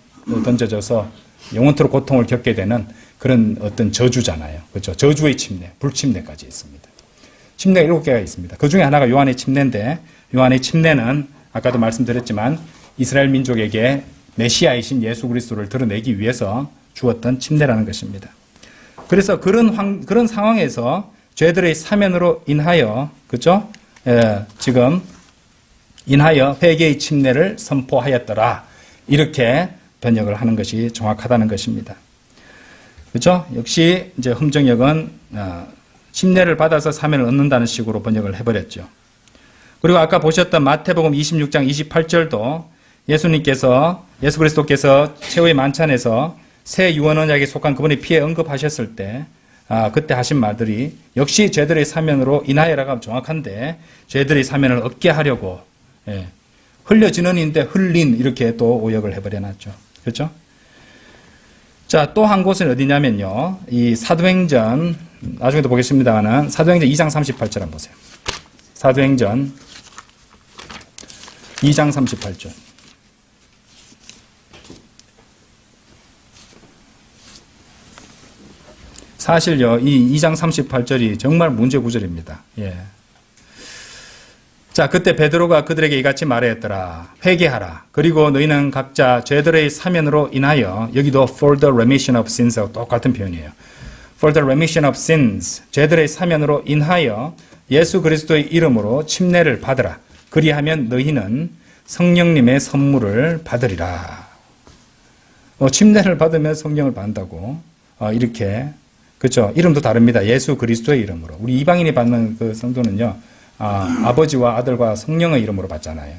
던져져서 영원토록 고통을 겪게 되는 그런 어떤 저주잖아요. 그렇죠? 저주의 침례, 불 침례까지 있습니다. 침례가 7개가 있습니다. 그 중에 하나가 요한의 침례인데 요한의 침례는 아까도 말씀드렸지만 이스라엘 민족에게 메시아이신 예수 그리스도를 드러내기 위해서 주었던 침례라는 것입니다. 그래서 그런 상황에서 죄들의 사면으로 인하여, 그죠? 지금 인하여 회개의 침례를 선포하였더라. 이렇게 번역을 하는 것이 정확하다는 것입니다. 그죠? 역시 이제 흠정역은 침례를 받아서 사면을 얻는다는 식으로 번역을 해버렸죠. 그리고 아까 보셨던 마태복음 26장 28절도 예수 그리스도께서 최후의 만찬에서 새 유언 언약에 속한 그분의 피에 언급하셨을 때 그때 하신 말들이 역시 죄들의 사면으로 인하여라고 하면 정확한데 죄들의 사면을 얻게 하려고 흘려지는 인데 흘린 이렇게 또 오역을 해버려놨죠. 그렇죠? 자, 또 한 곳은 어디냐면요. 이 사도행전 나중에도 보겠습니다만은 사도행전 2장 38절 한번 보세요. 사도행전 2장 38절. 사실요, 이 2장 38절이 정말 문제 구절입니다. 예. 자, 그때 베드로가 그들에게 이같이 말하였더라. 회개하라. 그리고 너희는 각자 죄들의 사면으로 인하여, 여기도 for the remission of sins하고 똑같은 표현이에요. for the remission of sins, 죄들의 사면으로 인하여 예수 그리스도의 이름으로 침례를 받으라. 그리하면 너희는 성령님의 선물을 받으리라. 침례를 받으면 성령을 받는다고 이렇게, 그렇죠? 이름도 다릅니다. 예수 그리스도의 이름으로. 우리 이방인이 받는 그 성도는요, 아버지와 아들과 성령의 이름으로 받잖아요.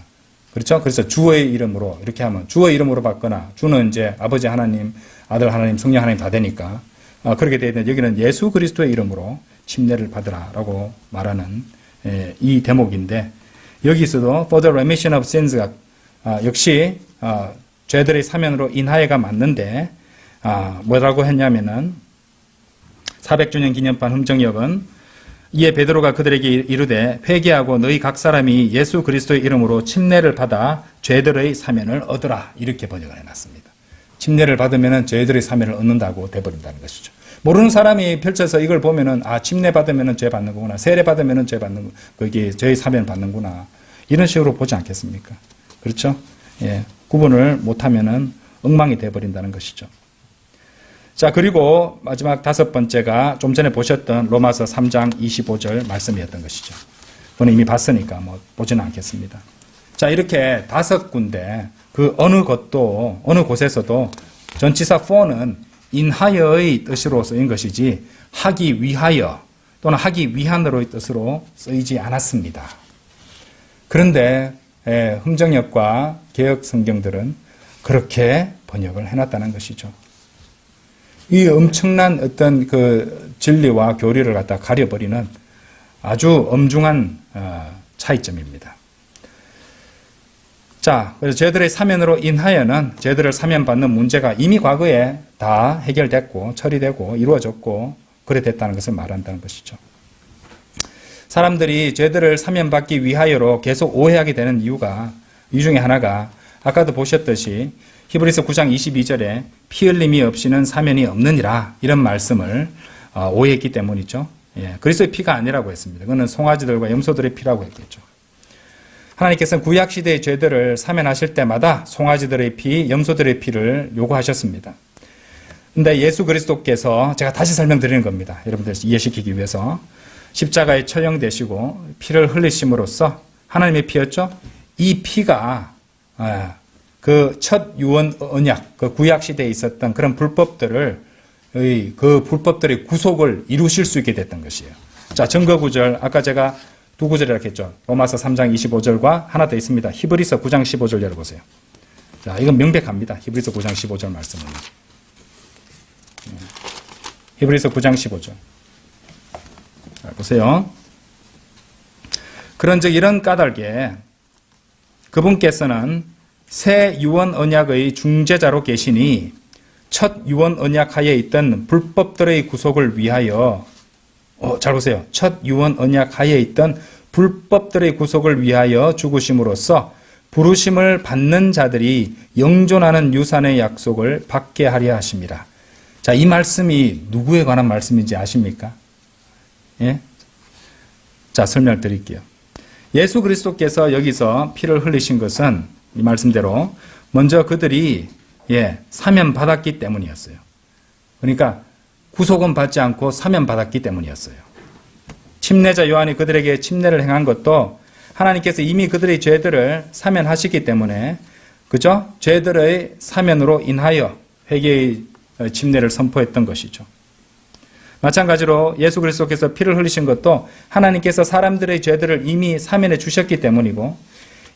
그렇죠? 그래서 주의 이름으로 이렇게 하면 주의 이름으로 받거나 주는 이제 아버지 하나님, 아들 하나님, 성령 하나님 다 되니까 그렇게 되는데 여기는 예수 그리스도의 이름으로 침례를 받으라라고 말하는 이 대목인데 여기서도 for the remission of sins가 역시 죄들의 사면으로 인하여가 맞는데 뭐라고 했냐면은 400주년 기념판 흠정역은 이에 베드로가 그들에게 이르되 회개하고 너희 각 사람이 예수 그리스도의 이름으로 침례를 받아 죄들의 사면을 얻으라 이렇게 번역을 해놨습니다. 침례를 받으면 죄들의 사면을 얻는다고 돼버린다는 것이죠. 모르는 사람이 펼쳐서 이걸 보면은 침례 받으면 죄 받는 거구나, 세례 받으면 죄 받는 거기 죄의 사면 받는구나 이런 식으로 보지 않겠습니까? 그렇죠? 예, 구분을 못하면은 엉망이 돼버린다는 것이죠. 자, 그리고 마지막 다섯 번째가 좀 전에 보셨던 로마서 3장 25절 말씀이었던 것이죠. 그건 이미 봤으니까 뭐 보지는 않겠습니다. 자, 이렇게 다섯 군데 그 어느 곳에서도 전치사 for는 인하여의 뜻으로 쓰인 것이지 하기 위하여 또는 하기 위한으로의 뜻으로 쓰이지 않았습니다. 그런데 흥정역과 개역 성경들은 그렇게 번역을 해놨다는 것이죠. 이 엄청난 어떤 그 진리와 교리를 갖다 가려버리는 아주 엄중한 차이점입니다. 자, 그래서 저희들의 사면으로 인하여는 저희들을 사면받는 문제가 이미 과거에 다 해결됐고 처리되고 이루어졌고 그래 됐다는 것을 말한다는 것이죠. 사람들이 저희들을 사면받기 위하여로 계속 오해하게 되는 이유 중에 하나가 아까도 보셨듯이 히브리서 9장 22절에 피 흘림이 없이는 사면이 없느니라 이런 말씀을 오해했기 때문이죠. 예, 그리스도의 피가 아니라고 했습니다. 그거는 송아지들과 염소들의 피라고 했겠죠. 하나님께서는 구약시대의 죄들을 사면하실 때마다 송아지들의 피, 염소들의 피를 요구하셨습니다. 근데 예수 그리스도께서 제가 다시 설명드리는 겁니다. 여러분들 이해시키기 위해서 십자가에 처형되시고 피를 흘리심으로써 하나님의 피였죠. 이 피가 그 첫 유언 언약, 그 구약시대에 있었던 그런 불법들의 구속을 이루실 수 있게 됐던 것이에요. 자, 증거구절, 아까 제가 두 구절이라고 했죠. 로마서 3장 25절과 하나 더 있습니다. 히브리서 9장 15절 열어보세요. 자, 이건 명백합니다. 히브리서 9장 15절 말씀은. 히브리서 9장 15절. 자, 보세요. 그런즉 이런 까닭에 그분께서는 새 유언 언약의 중재자로 계시니 첫 유언 언약 하에 있던 불법들의 구속을 위하여 잘 보세요. 첫 유언 언약 하에 있던 불법들의 구속을 위하여 죽으심으로써 부르심을 받는 자들이 영존하는 유산의 약속을 받게 하려 하심이라. 자, 이 말씀이 누구에 관한 말씀인지 아십니까? 예? 자, 설명을 드릴게요. 예수 그리스도께서 여기서 피를 흘리신 것은 이 말씀대로 먼저 그들이 사면 받았기 때문이었어요. 그러니까 구속은 받지 않고 사면 받았기 때문이었어요. 침례자 요한이 그들에게 침례를 행한 것도 하나님께서 이미 그들의 죄들을 사면하시기 때문에 그죠? 죄들의 사면으로 인하여 회개의 침례를 선포했던 것이죠. 마찬가지로 예수 그리스도께서 피를 흘리신 것도 하나님께서 사람들의 죄들을 이미 사면해 주셨기 때문이고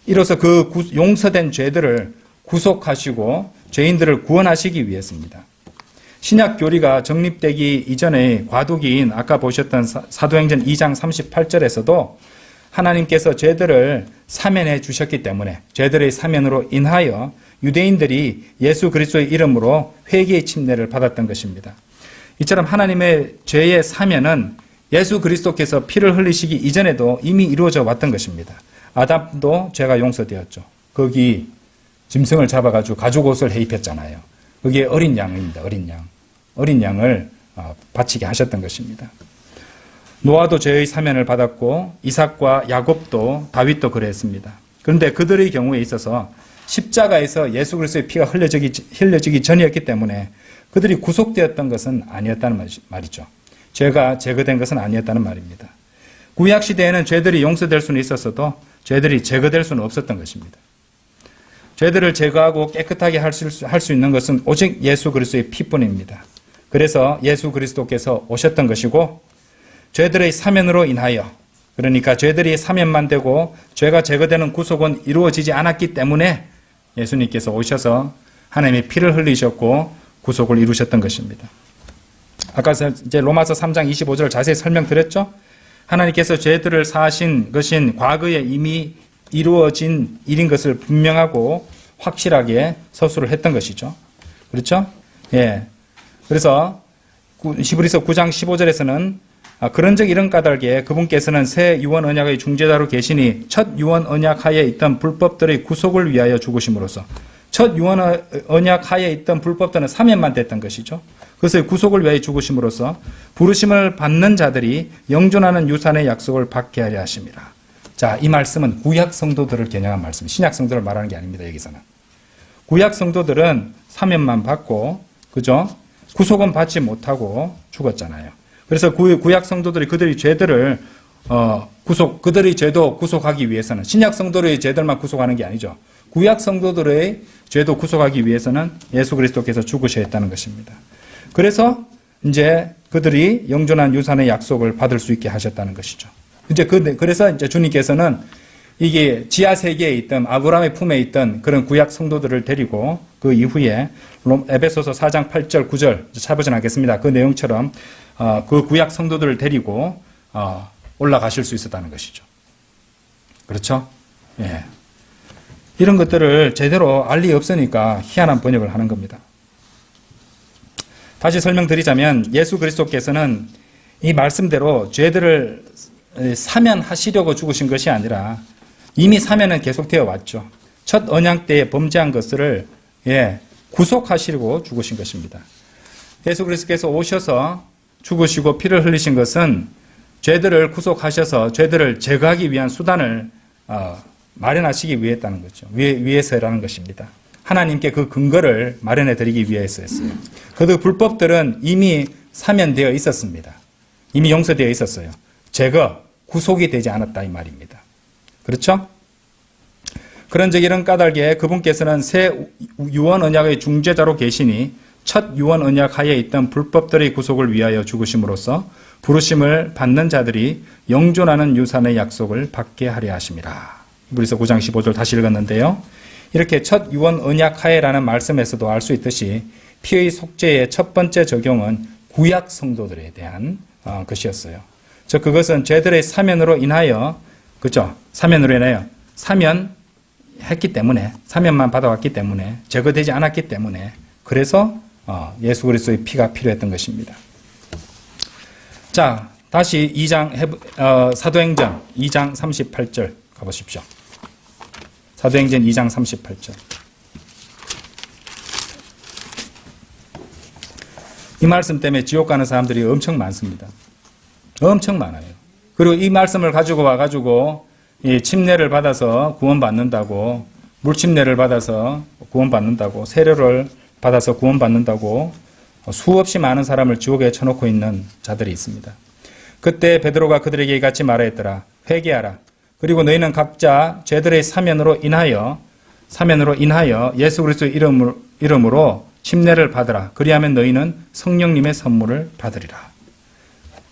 이로써 그 용서된 죄들을 구속하시고 죄인들을 구원하시기 위해서입니다. 신약 교리가 정립되기 이전의 과도기인 아까 보셨던 사도행전 2장 38절에서도 하나님께서 죄들을 사면해 주셨기 때문에 죄들의 사면으로 인하여 유대인들이 예수 그리스도의 이름으로 회개의 침례를 받았던 것입니다. 이처럼 하나님의 죄의 사면은 예수 그리스도께서 피를 흘리시기 이전에도 이미 이루어져 왔던 것입니다. 아담도 죄가 용서되었죠. 거기 짐승을 잡아가지고 가죽옷을 해입혔잖아요. 그게 어린 양입니다. 어린 양. 어린 양을 바치게 하셨던 것입니다. 노아도 죄의 사면을 받았고 이삭과 야곱도 다윗도 그랬습니다. 그런데 그들의 경우에 있어서 십자가에서 예수 그리스도의 피가 흘려지기 전이었기 때문에 그들이 구속되었던 것은 아니었다는 말이죠. 죄가 제거된 것은 아니었다는 말입니다. 구약시대에는 죄들이 용서될 수는 있었어도 죄들이 제거될 수는 없었던 것입니다. 죄들을 제거하고 깨끗하게 할 수 있는 것은 오직 예수 그리스도의 피뿐입니다. 그래서 예수 그리스도께서 오셨던 것이고 죄들의 사면으로 인하여 그러니까 죄들이 사면만 되고 죄가 제거되는 구속은 이루어지지 않았기 때문에 예수님께서 오셔서 하나님의 피를 흘리셨고 구속을 이루셨던 것입니다. 아까 이제 로마서 3장 25절을 자세히 설명드렸죠? 하나님께서 죄들을 사하신 것인 과거에 이미 이루어진 일인 것을 분명하고 확실하게 서술을 했던 것이죠. 그렇죠? 예. 그래서 히브리서 9장 15절에서는 그런즉 이런 까닭에 그분께서는 새 유언 언약의 중재자로 계시니 첫 유언 언약 하에 있던 불법들의 구속을 위하여 죽으심으로써 첫 유언 언약 하에 있던 불법들은 사면만 됐던 것이죠. 그래서 구속을 위하여 죽으심으로써 부르심을 받는 자들이 영존하는 유산의 약속을 받게 하려 하심이라. 자, 이 말씀은 구약 성도들을 겨냥한 말씀, 신약 성도를 말하는 게 아닙니다. 여기서는 구약 성도들은 사면만 받고, 그죠? 구속은 받지 못하고 죽었잖아요. 그래서 구약 성도들이 그들의 죄들을 그들의 죄도 구속하기 위해서는 신약 성도들의 죄들만 구속하는 게 아니죠. 구약 성도들의 죄도 구속하기 위해서는 예수 그리스도께서 죽으셔야 했다는 것입니다. 그래서 이제 그들이 영존한 유산의 약속을 받을 수 있게 하셨다는 것이죠. 그래서 이제 주님께서는 이게 지하 세계에 있던 아브라함의 품에 있던 그런 구약 성도들을 데리고 그 이후에 에베소서 4장 8절 9절 찾아보진 않겠습니다. 그 내용처럼 그 구약 성도들을 데리고 올라가실 수 있었다는 것이죠. 그렇죠? 예. 이런 것들을 제대로 알 리 없으니까 희한한 번역을 하는 겁니다. 다시 설명드리자면 예수 그리스도께서는 이 말씀대로 죄들을 사면하시려고 죽으신 것이 아니라 이미 사면은 계속되어 왔죠. 첫 언약 때에 범죄한 것을 구속하시려고 죽으신 것입니다. 예수 그리스도께서 오셔서 죽으시고 피를 흘리신 것은 죄들을 구속하셔서 죄들을 제거하기 위한 수단을 마련하시기 위해서라는 거죠. 위해서라는 것입니다. 하나님께 그 근거를 마련해 드리기 위해서였어요. 그 불법들은 이미 사면되어 있었습니다. 이미 용서되어 있었어요. 제거, 구속이 되지 않았다 이 말입니다. 그렇죠? 그런즉 이런 까닭에 그분께서는 새 유언 언약의 중재자로 계시니 첫 유언 언약 하에 있던 불법들의 구속을 위하여 죽으심으로써 부르심을 받는 자들이 영존하는 유산의 약속을 받게 하려 하심이라. 히브리서 9장 15절 다시 읽었는데요. 이렇게 첫 유언 언약 하에라는 말씀에서도 알 수 있듯이 피의 속죄의 첫 번째 적용은 구약 성도들에 대한 것이었어요. 그것은 죄들의 사면으로 인하여, 그죠? 사면으로 인하여 사면했기 때문에, 사면만 받아왔기 때문에, 제거되지 않았기 때문에, 그래서 예수 그리스도의 피가 필요했던 것입니다. 자, 다시 사도행전 2장 38절 가보십시오. 사도행전 2장 38절. 이 말씀 때문에 지옥 가는 사람들이 엄청 많습니다. 엄청 많아요. 그리고 이 말씀을 가지고 와가지고 이 침례를 받아서 구원받는다고, 물침례를 받아서 구원받는다고, 세례를 받아서 구원받는다고 수없이 많은 사람을 지옥에 쳐놓고 있는 자들이 있습니다. 그때 베드로가 그들에게 이같이 말하였더라. 회개하라. 그리고 너희는 각자 죄들의 사면으로 인하여 예수 그리스도의 이름으로 침례를 받으라. 그리하면 너희는 성령님의 선물을 받으리라.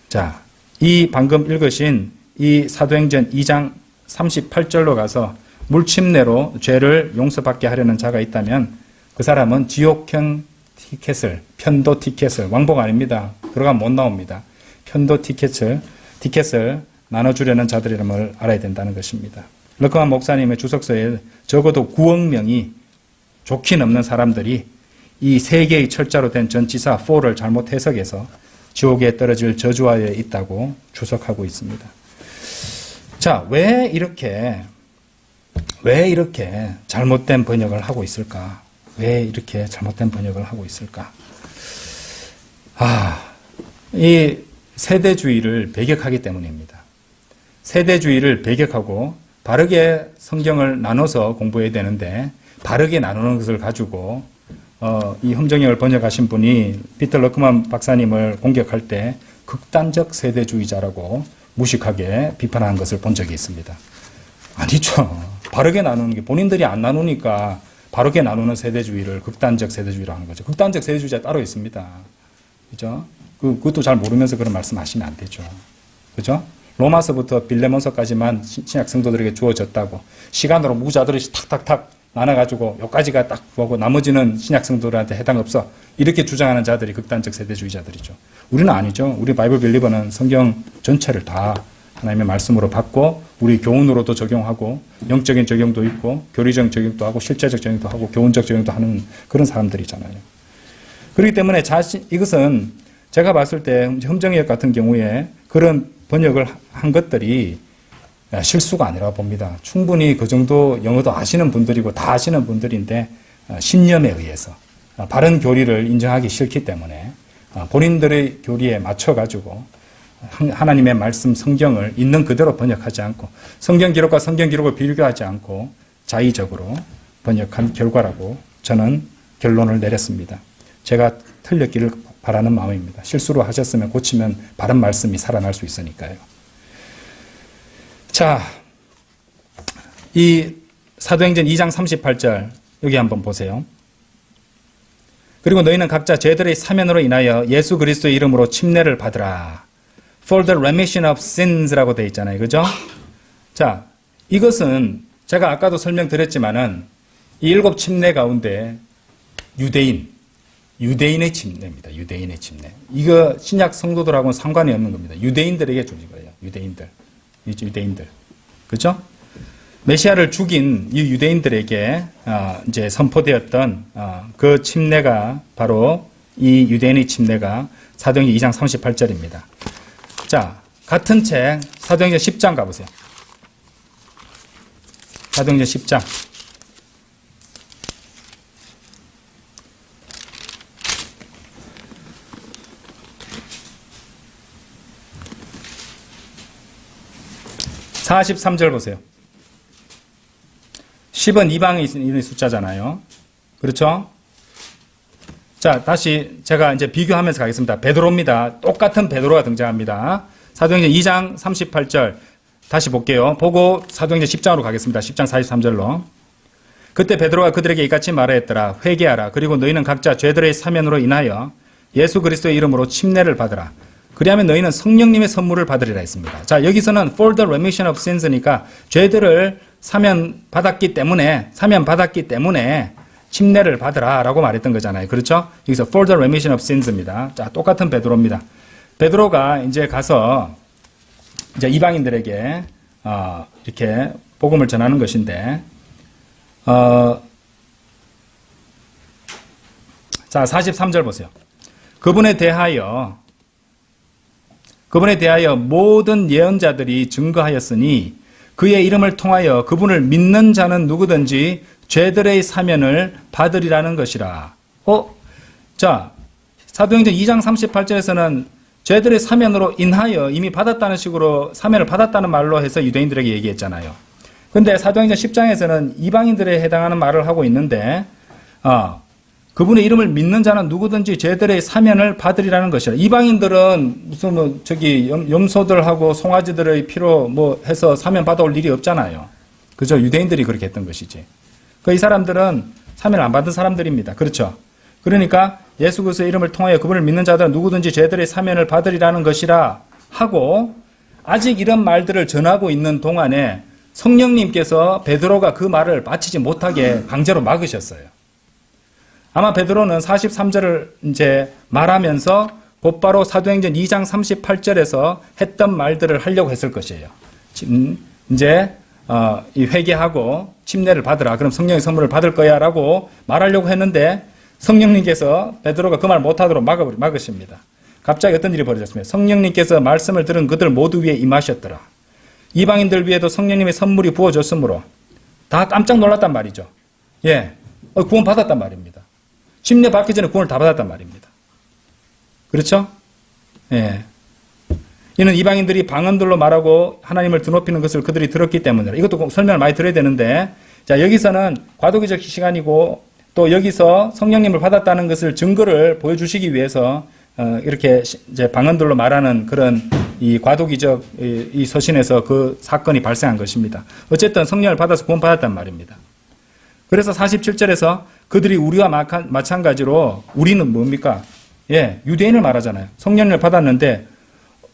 자, 이 방금 읽으신 이 사도행전 2장 38절로 가서 물침례로 죄를 용서받게 하려는 자가 있다면 그 사람은 지옥형 티켓을, 편도 티켓을, 왕복 아닙니다. 들어가면 못 나옵니다. 편도 티켓을 나눠주려는 자들이름을 알아야 된다는 것입니다. 럭커만 목사님의 주석서에 적어도 9억 명이 좋게 넘는 사람들이 이 세 개의 철자로 된 전치사 4를 잘못 해석해서 지옥에 떨어질 저주하에 있다고 주석하고 있습니다. 자, 왜 이렇게 잘못된 번역을 하고 있을까? 왜 이렇게 잘못된 번역을 하고 있을까? 이 세대주의를 배격하기 때문입니다. 세대주의를 배격하고 바르게 성경을 나눠서 공부해야 되는데 바르게 나누는 것을 가지고 이 험정역을 번역하신 분이 피터 러크만 박사님을 공격할 때 극단적 세대주의자라고 무식하게 비판한 것을 본 적이 있습니다. 아니죠. 바르게 나누는 게 본인들이 안 나누니까 바르게 나누는 세대주의를 극단적 세대주의라고 하는 거죠. 극단적 세대주의자 따로 있습니다. 그죠? 그것도 잘 모르면서 그런 말씀 하시면 안 되죠. 그죠? 로마서부터 빌레몬서까지만 신약 성도들에게 주어졌다고 시간으로 무자들이 탁탁탁 나눠가지고 여기까지가 딱 보고 나머지는 신약 성도들한테 해당 없어. 이렇게 주장하는 자들이 극단적 세대주의자들이죠. 우리는 아니죠. 우리 바이블 빌리버는 성경 전체를 다 하나님의 말씀으로 받고 우리 교훈으로도 적용하고 영적인 적용도 있고 교리적 적용도 하고 실제적 적용도 하고 교훈적 적용도 하는 그런 사람들이잖아요. 그렇기 때문에 이것은 제가 봤을 때 험정역 같은 경우에 그런 번역을 한 것들이 실수가 아니라고 봅니다. 충분히 그 정도 영어도 아시는 분들이고 다 아시는 분들인데 신념에 의해서 바른 교리를 인정하기 싫기 때문에 본인들의 교리에 맞춰가지고 하나님의 말씀 성경을 있는 그대로 번역하지 않고 성경 기록과 성경 기록을 비교하지 않고 자의적으로 번역한 결과라고 저는 결론을 내렸습니다. 제가 틀렸기를 바라는 마음입니다. 실수로 하셨으면 고치면 바른 말씀이 살아날 수 있으니까요. 자, 이 사도행전 2장 38절 여기 한번 보세요. 그리고 너희는 각자 죄들의 사면으로 인하여 예수 그리스도의 이름으로 침례를 받으라. For the remission of sins라고 되어 있잖아요. 그죠? 자, 이것은 제가 아까도 설명드렸지만은 이 7 침례 가운데 유대인의 침례입니다. 유대인의 침례. 이거 신약 성도들하고는 상관이 없는 겁니다. 유대인들에게 주는 거예요. 유대인들. 그죠? 메시아를 죽인 이 유대인들에게 이제 선포되었던 그 침례가 바로 이 유대인의 침례가 사도행전 2장 38절입니다. 자, 같은 책 사도행전 10장 가보세요. 사도행전 10장. (43절) 보세요. 10은 이방인의 숫자잖아요. 그렇죠? 자, 다시 제가 이제 비교하면서 가겠습니다. 베드로입니다. 똑같은 베드로가 등장합니다. 사도행전 2장 38절 다시 볼게요. 보고 사도행전 10장으로 가겠습니다. 10장 43절로. 그때 베드로가 그들에게 이같이 말하였더라. 회개하라. 그리고 너희는 각자 죄들의 사면으로 인하여 예수 그리스도의 이름으로 침례를 받으라. 그리하면 너희는 성령님의 선물을 받으리라 했습니다. 자, 여기서는 for the remission of sins니까 죄들을 사면 받았기 때문에 침례를 받으라 라고 말했던 거잖아요. 그렇죠? 여기서 for the remission of sins입니다. 자, 똑같은 베드로입니다. 베드로가 이제 가서 이제 이방인들에게 이렇게 복음을 전하는 것인데 자, 43절 보세요. 그분에 대하여 모든 예언자들이 증거하였으니 그의 이름을 통하여 그분을 믿는 자는 누구든지 죄들의 사면을 받으리라는 것이라. 자, 사도행전 2장 38절에서는 죄들의 사면으로 인하여 이미 받았다는 식으로 사면을 받았다는 말로 해서 유대인들에게 얘기했잖아요. 근데 사도행전 10장에서는 이방인들에 해당하는 말을 하고 있는데 그분의 이름을 믿는 자는 누구든지 죄들의 사면을 받으리라는 것이라. 이방인들은 무슨 염소들하고 송아지들의 피로 해서 사면 받아올 일이 없잖아요. 그죠? 유대인들이 그렇게 했던 것이지. 이 사람들은 사면을 안 받은 사람들입니다. 그렇죠? 그러니까 예수 그리스도의 이름을 통하여 그분을 믿는 자들은 누구든지 죄들의 사면을 받으리라는 것이라 하고 아직 이런 말들을 전하고 있는 동안에 성령님께서 베드로가 그 말을 마치지 못하게 강제로 막으셨어요. 아마 베드로는 43절을 이제 말하면서 곧바로 사도행전 2장 38절에서 했던 말들을 하려고 했을 것이에요. 이제 회개하고 침례를 받으라. 그럼 성령의 선물을 받을 거야 라고 말하려고 했는데 성령님께서 베드로가 그 말 못하도록 막으십니다. 갑자기 어떤 일이 벌어졌습니다. 성령님께서 말씀을 들은 그들 모두 위에 임하셨더라. 이방인들 위에도 성령님의 선물이 부어졌으므로 다 깜짝 놀랐단 말이죠. 예, 구원 받았단 말입니다. 침례 받기 전에 구원을 다 받았단 말입니다. 그렇죠? 예. 이는 이방인들이 방언들로 말하고 하나님을 드높이는 것을 그들이 들었기 때문이라. 이것도 설명을 많이 드려야 되는데, 자, 여기서는 과도기적 시간이고, 또 여기서 성령님을 받았다는 것을 증거를 보여주시기 위해서, 이렇게 이제 방언들로 말하는 그런 이 과도기적 이 서신에서 그 사건이 발생한 것입니다. 어쨌든 성령을 받아서 구원 받았단 말입니다. 그래서 47절에서 그들이 우리와 마찬가지로 우리는 뭡니까? 예, 유대인을 말하잖아요. 성령을 받았는데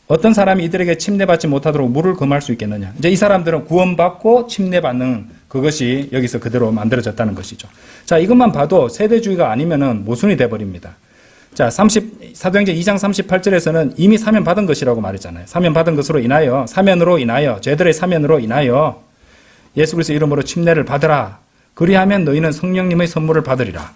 어떤 사람이 이들에게 침례받지 못하도록 물을 금할 수 있겠느냐. 이제 이 사람들은 구원받고 침례받는 그것이 여기서 그대로 만들어졌다는 것이죠. 자, 이것만 봐도 세대주의가 아니면은 모순이 돼버립니다. 자, 사도행전 2장 38절에서는 이미 사면 받은 것이라고 말했잖아요. 사면 받은 것으로 인하여, 사면으로 인하여, 죄들의 사면으로 인하여 예수 그리스도의 이름으로 침례를 받으라. 그리하면 너희는 성령님의 선물을 받으리라.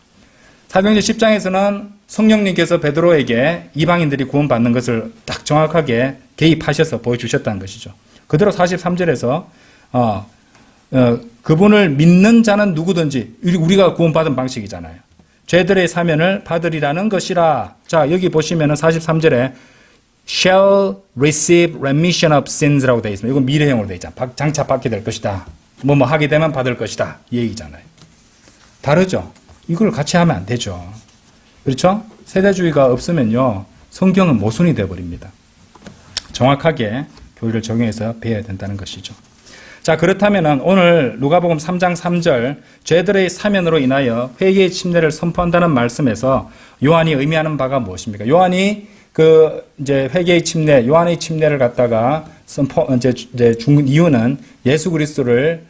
사도행전 10장에서는 성령님께서 베드로에게 이방인들이 구원받는 것을 딱 정확하게 개입하셔서 보여주셨다는 것이죠. 그대로 43절에서 그분을 믿는 자는 누구든지, 우리가 구원받은 방식이잖아요. 죄들의 사면을 받으리라는 것이라. 자, 여기 보시면은 43절에 shall receive remission of sins라고 되어 있습니다. 이건 미래형으로 되어 있잖아요. 장차 받게 될 것이다. 뭐 하게 되면 받을 것이다. 이 얘기잖아요. 다르죠? 이걸 같이 하면 안 되죠. 그렇죠? 세대주의가 없으면요, 성경은 모순이 되어버립니다. 정확하게 교리를 적용해서 배워야 된다는 것이죠. 자, 그렇다면 오늘 누가복음 3장 3절 죄들의 사면으로 인하여 회개의 침례를 선포한다는 말씀에서 요한이 의미하는 바가 무엇입니까? 요한이 이제 회개의 침례, 요한의 침례를 갖다가 준 이유는 예수 그리스도를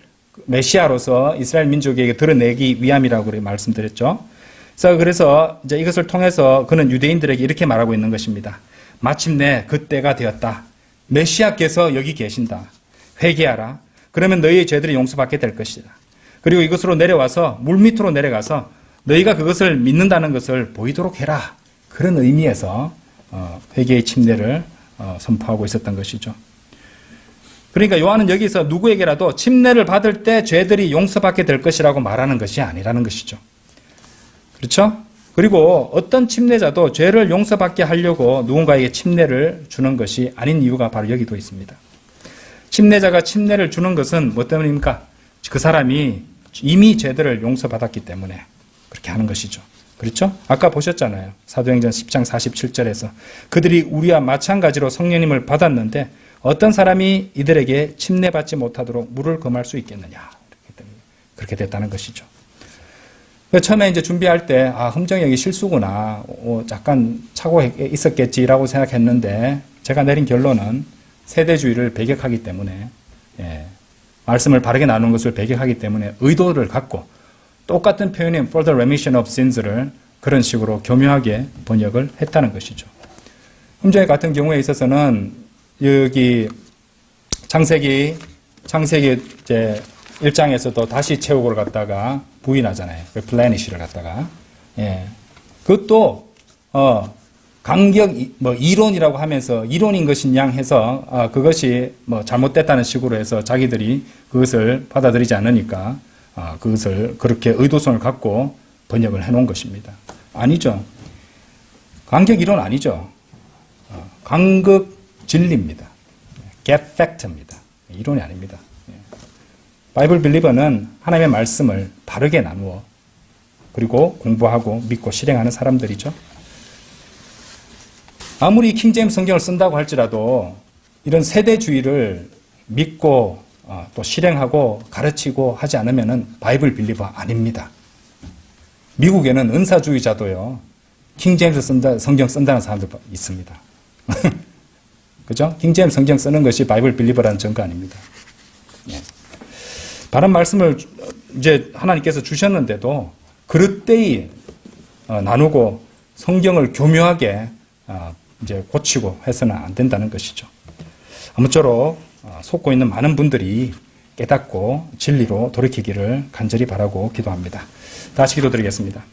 메시아로서 이스라엘 민족에게 드러내기 위함이라고 말씀드렸죠. 그래서 이제 이것을 통해서 그는 유대인들에게 이렇게 말하고 있는 것입니다. 마침내 그 때가 되었다. 메시아께서 여기 계신다. 회개하라. 그러면 너희의 죄들이 용서받게 될 것이다. 그리고 이것으로 내려와서 물밑으로 내려가서 너희가 그것을 믿는다는 것을 보이도록 해라. 그런 의미에서 회개의 침례를 선포하고 있었던 것이죠. 그러니까 요한은 여기서 누구에게라도 침례를 받을 때 죄들이 용서받게 될 것이라고 말하는 것이 아니라는 것이죠. 그렇죠? 그리고 어떤 침례자도 죄를 용서받게 하려고 누군가에게 침례를 주는 것이 아닌 이유가 바로 여기도 있습니다. 침례자가 침례를 주는 것은 뭐 때문입니까? 그 사람이 이미 죄들을 용서받았기 때문에 그렇게 하는 것이죠. 그렇죠? 아까 보셨잖아요. 사도행전 10장 47절에서 그들이 우리와 마찬가지로 성령님을 받았는데 어떤 사람이 이들에게 침례받지 못하도록 물을 금할 수 있겠느냐. 그렇게 됐다는 것이죠. 처음에 이제 준비할 때, 흠정이 여기 실수구나. 잠깐 착오가 있었겠지라고 생각했는데, 제가 내린 결론은 세대주의를 배격하기 때문에, 말씀을 바르게 나누는 것을 배격하기 때문에 의도를 갖고, 똑같은 표현인 for the remission of sins를 그런 식으로 교묘하게 번역을 했다는 것이죠. 흠정이 같은 경우에 있어서는, 여기 창세기 이제 1장에서도 다시 채우고를 갖다가 부인하잖아요. replenish를 갖다가. 그것도, 강격, 이론이라고 하면서 이론인 것인 양 해서, 그것이 잘못됐다는 식으로 해서 자기들이 그것을 받아들이지 않으니까, 그것을 그렇게 의도성을 갖고 번역을 해 놓은 것입니다. 아니죠. 강격 이론 아니죠. 강극 진리입니다. get fact입니다. 이론이 아닙니다. 바이블 빌리버는 하나님의 말씀을 바르게 나누어 그리고 공부하고 믿고 실행하는 사람들이죠. 아무리 킹제임스 성경을 쓴다고 할지라도 이런 세대주의를 믿고 또 실행하고 가르치고 하지 않으면 바이블 빌리버 아닙니다. 미국에는 은사주의자도요. 킹제임스 성경 쓴다는 사람들 있습니다. 그죠? 킹제임스 성경 쓰는 것이 바이블 빌리버라는 증거 아닙니다. 바른 말씀을 이제 하나님께서 주셨는데도 그릇되이 나누고 성경을 교묘하게 이제 고치고 해서는 안 된다는 것이죠. 아무쪼록 속고 있는 많은 분들이 깨닫고 진리로 돌이키기를 간절히 바라고 기도합니다. 다시 기도드리겠습니다.